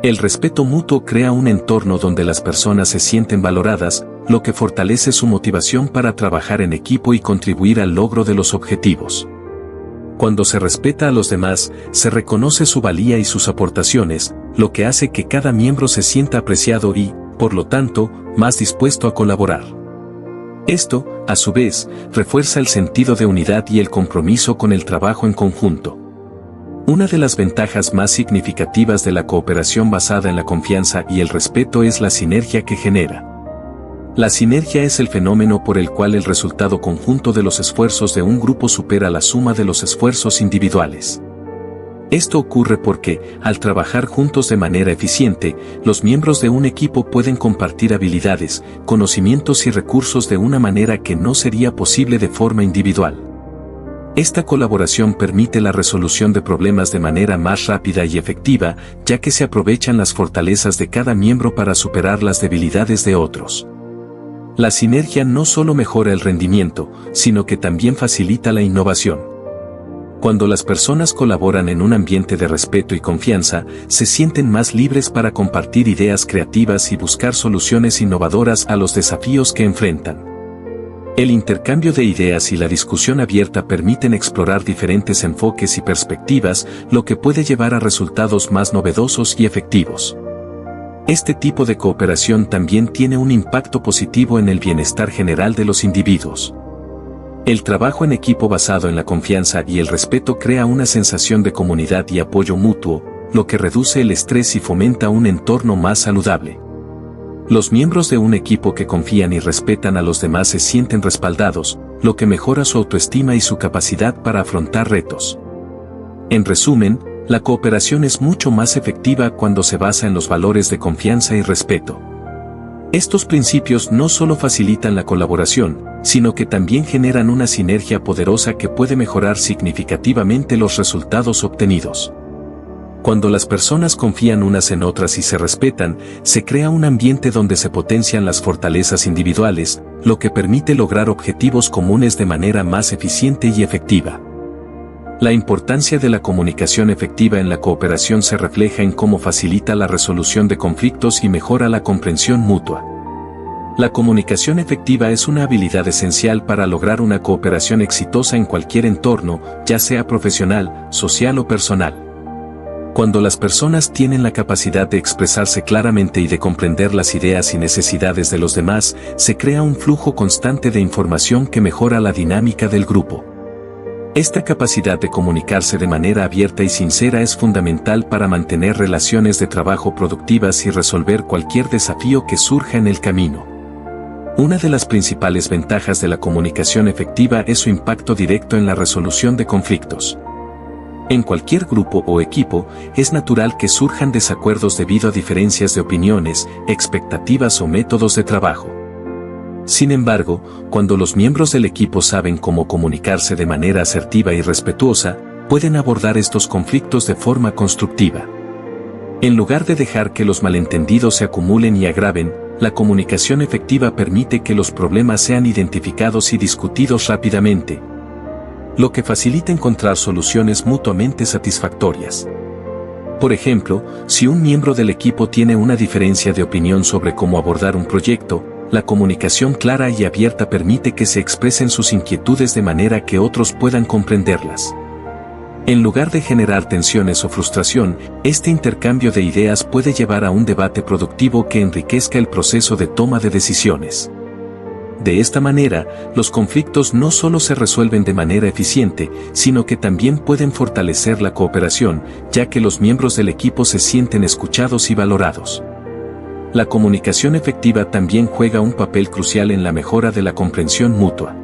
El respeto mutuo crea un entorno donde las personas se sienten valoradas, lo que fortalece su motivación para trabajar en equipo y contribuir al logro de los objetivos. Cuando se respeta a los demás, se reconoce su valía y sus aportaciones, lo que hace que cada miembro se sienta apreciado y, por lo tanto, más dispuesto a colaborar. Esto, a su vez, refuerza el sentido de unidad y el compromiso con el trabajo en conjunto. Una de las ventajas más significativas de la cooperación basada en la confianza y el respeto es la sinergia que genera. La sinergia es el fenómeno por el cual el resultado conjunto de los esfuerzos de un grupo supera la suma de los esfuerzos individuales. Esto ocurre porque, al trabajar juntos de manera eficiente, los miembros de un equipo pueden compartir habilidades, conocimientos y recursos de una manera que no sería posible de forma individual. Esta colaboración permite la resolución de problemas de manera más rápida y efectiva, ya que se aprovechan las fortalezas de cada miembro para superar las debilidades de otros. La sinergia no solo mejora el rendimiento, sino que también facilita la innovación. Cuando las personas colaboran en un ambiente de respeto y confianza, se sienten más libres para compartir ideas creativas y buscar soluciones innovadoras a los desafíos que enfrentan. El intercambio de ideas y la discusión abierta permiten explorar diferentes enfoques y perspectivas, lo que puede llevar a resultados más novedosos y efectivos. Este tipo de cooperación también tiene un impacto positivo en el bienestar general de los individuos. El trabajo en equipo basado en la confianza y el respeto crea una sensación de comunidad y apoyo mutuo, lo que reduce el estrés y fomenta un entorno más saludable. Los miembros de un equipo que confían y respetan a los demás se sienten respaldados, lo que mejora su autoestima y su capacidad para afrontar retos. En resumen, la cooperación es mucho más efectiva cuando se basa en los valores de confianza y respeto. Estos principios no solo facilitan la colaboración, sino que también generan una sinergia poderosa que puede mejorar significativamente los resultados obtenidos. Cuando las personas confían unas en otras y se respetan, se crea un ambiente donde se potencian las fortalezas individuales, lo que permite lograr objetivos comunes de manera más eficiente y efectiva. La importancia de la comunicación efectiva en la cooperación se refleja en cómo facilita la resolución de conflictos y mejora la comprensión mutua. La comunicación efectiva es una habilidad esencial para lograr una cooperación exitosa en cualquier entorno, ya sea profesional, social o personal. Cuando las personas tienen la capacidad de expresarse claramente y de comprender las ideas y necesidades de los demás, se crea un flujo constante de información que mejora la dinámica del grupo. Esta capacidad de comunicarse de manera abierta y sincera es fundamental para mantener relaciones de trabajo productivas y resolver cualquier desafío que surja en el camino. Una de las principales ventajas de la comunicación efectiva es su impacto directo en la resolución de conflictos. En cualquier grupo o equipo, es natural que surjan desacuerdos debido a diferencias de opiniones, expectativas o métodos de trabajo. Sin embargo, cuando los miembros del equipo saben cómo comunicarse de manera asertiva y respetuosa, pueden abordar estos conflictos de forma constructiva. En lugar de dejar que los malentendidos se acumulen y agraven, la comunicación efectiva permite que los problemas sean identificados y discutidos rápidamente, lo que facilita encontrar soluciones mutuamente satisfactorias. Por ejemplo, si un miembro del equipo tiene una diferencia de opinión sobre cómo abordar un proyecto, la comunicación clara y abierta permite que se expresen sus inquietudes de manera que otros puedan comprenderlas. En lugar de generar tensiones o frustración, este intercambio de ideas puede llevar a un debate productivo que enriquezca el proceso de toma de decisiones. De esta manera, los conflictos no solo se resuelven de manera eficiente, sino que también pueden fortalecer la cooperación, ya que los miembros del equipo se sienten escuchados y valorados. La comunicación efectiva también juega un papel crucial en la mejora de la comprensión mutua.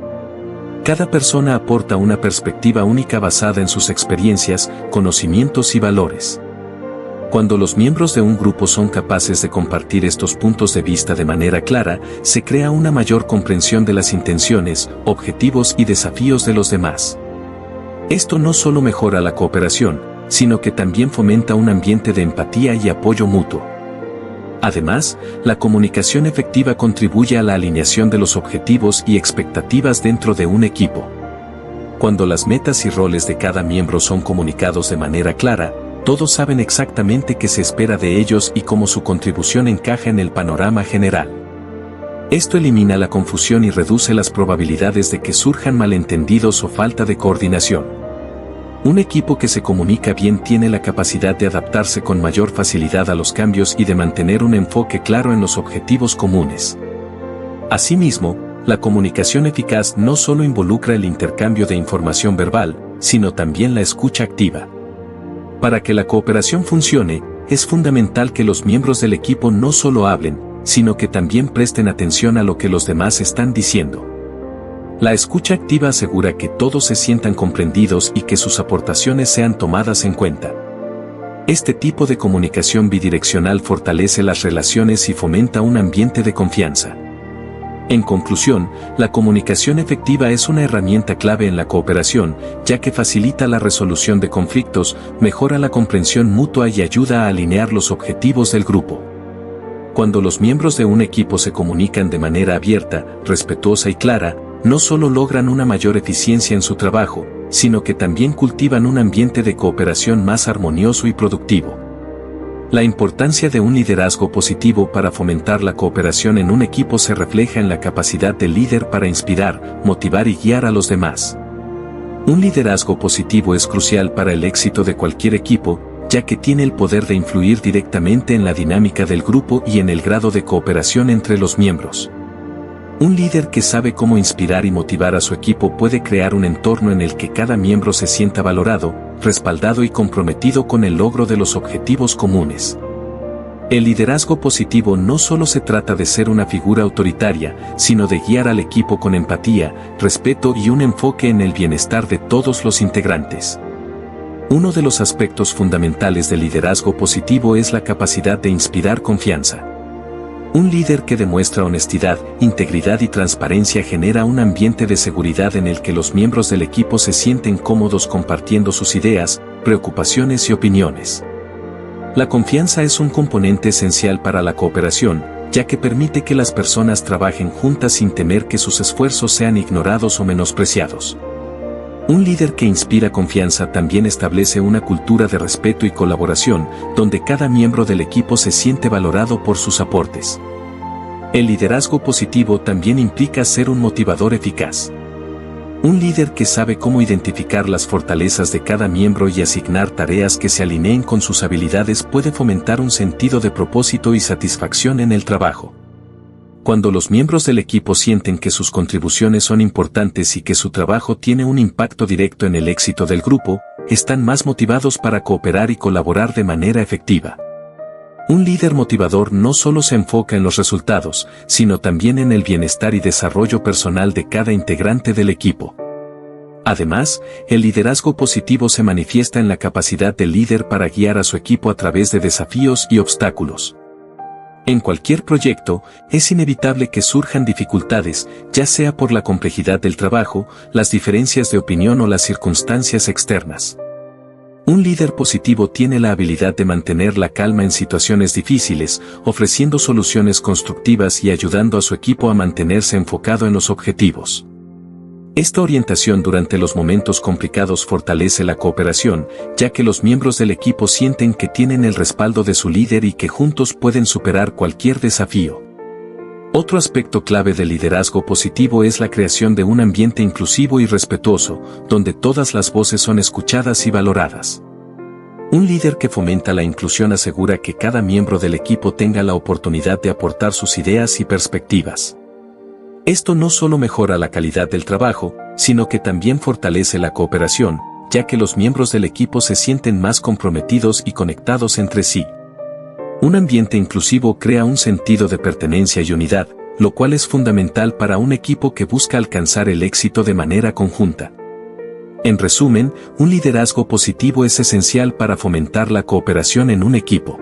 Cada persona aporta una perspectiva única basada en sus experiencias, conocimientos y valores. Cuando los miembros de un grupo son capaces de compartir estos puntos de vista de manera clara, se crea una mayor comprensión de las intenciones, objetivos y desafíos de los demás. Esto no solo mejora la cooperación, sino que también fomenta un ambiente de empatía y apoyo mutuo. Además, la comunicación efectiva contribuye a la alineación de los objetivos y expectativas dentro de un equipo. Cuando las metas y roles de cada miembro son comunicados de manera clara, todos saben exactamente qué se espera de ellos y cómo su contribución encaja en el panorama general. Esto elimina la confusión y reduce las probabilidades de que surjan malentendidos o falta de coordinación. Un equipo que se comunica bien tiene la capacidad de adaptarse con mayor facilidad a los cambios y de mantener un enfoque claro en los objetivos comunes. Asimismo, la comunicación eficaz no solo involucra el intercambio de información verbal, sino también la escucha activa. Para que la cooperación funcione, es fundamental que los miembros del equipo no solo hablen, sino que también presten atención a lo que los demás están diciendo. La escucha activa asegura que todos se sientan comprendidos y que sus aportaciones sean tomadas en cuenta. Este tipo de comunicación bidireccional fortalece las relaciones y fomenta un ambiente de confianza. En conclusión, la comunicación efectiva es una herramienta clave en la cooperación, ya que facilita la resolución de conflictos, mejora la comprensión mutua y ayuda a alinear los objetivos del grupo. Cuando los miembros de un equipo se comunican de manera abierta, respetuosa y clara, no solo logran una mayor eficiencia en su trabajo, sino que también cultivan un ambiente de cooperación más armonioso y productivo. La importancia de un liderazgo positivo para fomentar la cooperación en un equipo se refleja en la capacidad del líder para inspirar, motivar y guiar a los demás. Un liderazgo positivo es crucial para el éxito de cualquier equipo, ya que tiene el poder de influir directamente en la dinámica del grupo y en el grado de cooperación entre los miembros. Un líder que sabe cómo inspirar y motivar a su equipo puede crear un entorno en el que cada miembro se sienta valorado, respaldado y comprometido con el logro de los objetivos comunes. El liderazgo positivo no solo se trata de ser una figura autoritaria, sino de guiar al equipo con empatía, respeto y un enfoque en el bienestar de todos los integrantes. Uno de los aspectos fundamentales del liderazgo positivo es la capacidad de inspirar confianza. Un líder que demuestra honestidad, integridad y transparencia genera un ambiente de seguridad en el que los miembros del equipo se sienten cómodos compartiendo sus ideas, preocupaciones y opiniones. La confianza es un componente esencial para la cooperación, ya que permite que las personas trabajen juntas sin temer que sus esfuerzos sean ignorados o menospreciados. Un líder que inspira confianza también establece una cultura de respeto y colaboración, donde cada miembro del equipo se siente valorado por sus aportes. El liderazgo positivo también implica ser un motivador eficaz. Un líder que sabe cómo identificar las fortalezas de cada miembro y asignar tareas que se alineen con sus habilidades puede fomentar un sentido de propósito y satisfacción en el trabajo. Cuando los miembros del equipo sienten que sus contribuciones son importantes y que su trabajo tiene un impacto directo en el éxito del grupo, están más motivados para cooperar y colaborar de manera efectiva. Un líder motivador no solo se enfoca en los resultados, sino también en el bienestar y desarrollo personal de cada integrante del equipo. Además, el liderazgo positivo se manifiesta en la capacidad del líder para guiar a su equipo a través de desafíos y obstáculos. En cualquier proyecto, es inevitable que surjan dificultades, ya sea por la complejidad del trabajo, las diferencias de opinión o las circunstancias externas. Un líder positivo tiene la habilidad de mantener la calma en situaciones difíciles, ofreciendo soluciones constructivas y ayudando a su equipo a mantenerse enfocado en los objetivos. Esta orientación durante los momentos complicados fortalece la cooperación, ya que los miembros del equipo sienten que tienen el respaldo de su líder y que juntos pueden superar cualquier desafío. Otro aspecto clave del liderazgo positivo es la creación de un ambiente inclusivo y respetuoso, donde todas las voces son escuchadas y valoradas. Un líder que fomenta la inclusión asegura que cada miembro del equipo tenga la oportunidad de aportar sus ideas y perspectivas. Esto no solo mejora la calidad del trabajo, sino que también fortalece la cooperación, ya que los miembros del equipo se sienten más comprometidos y conectados entre sí. Un ambiente inclusivo crea un sentido de pertenencia y unidad, lo cual es fundamental para un equipo que busca alcanzar el éxito de manera conjunta. En resumen, un liderazgo positivo es esencial para fomentar la cooperación en un equipo.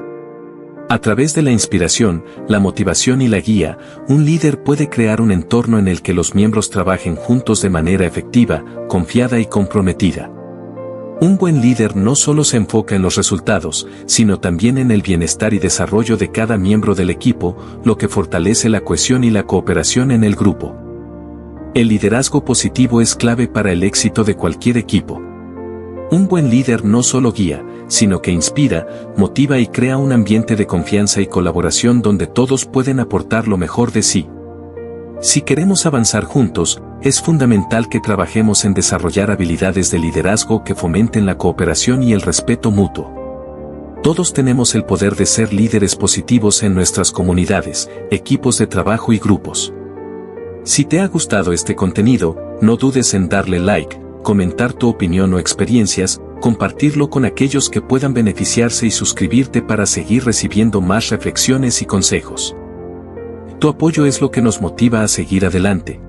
A través de la inspiración, la motivación y la guía, un líder puede crear un entorno en el que los miembros trabajen juntos de manera efectiva, confiada y comprometida. Un buen líder no solo se enfoca en los resultados, sino también en el bienestar y desarrollo de cada miembro del equipo, lo que fortalece la cohesión y la cooperación en el grupo. El liderazgo positivo es clave para el éxito de cualquier equipo. Un buen líder no solo guía, sino que inspira, motiva y crea un ambiente de confianza y colaboración donde todos pueden aportar lo mejor de sí. Si queremos avanzar juntos, es fundamental que trabajemos en desarrollar habilidades de liderazgo que fomenten la cooperación y el respeto mutuo. Todos tenemos el poder de ser líderes positivos en nuestras comunidades, equipos de trabajo y grupos. Si te ha gustado este contenido, no dudes en darle like, comentar tu opinión o experiencias, compartirlo con aquellos que puedan beneficiarse y suscribirte para seguir recibiendo más reflexiones y consejos. Tu apoyo es lo que nos motiva a seguir adelante.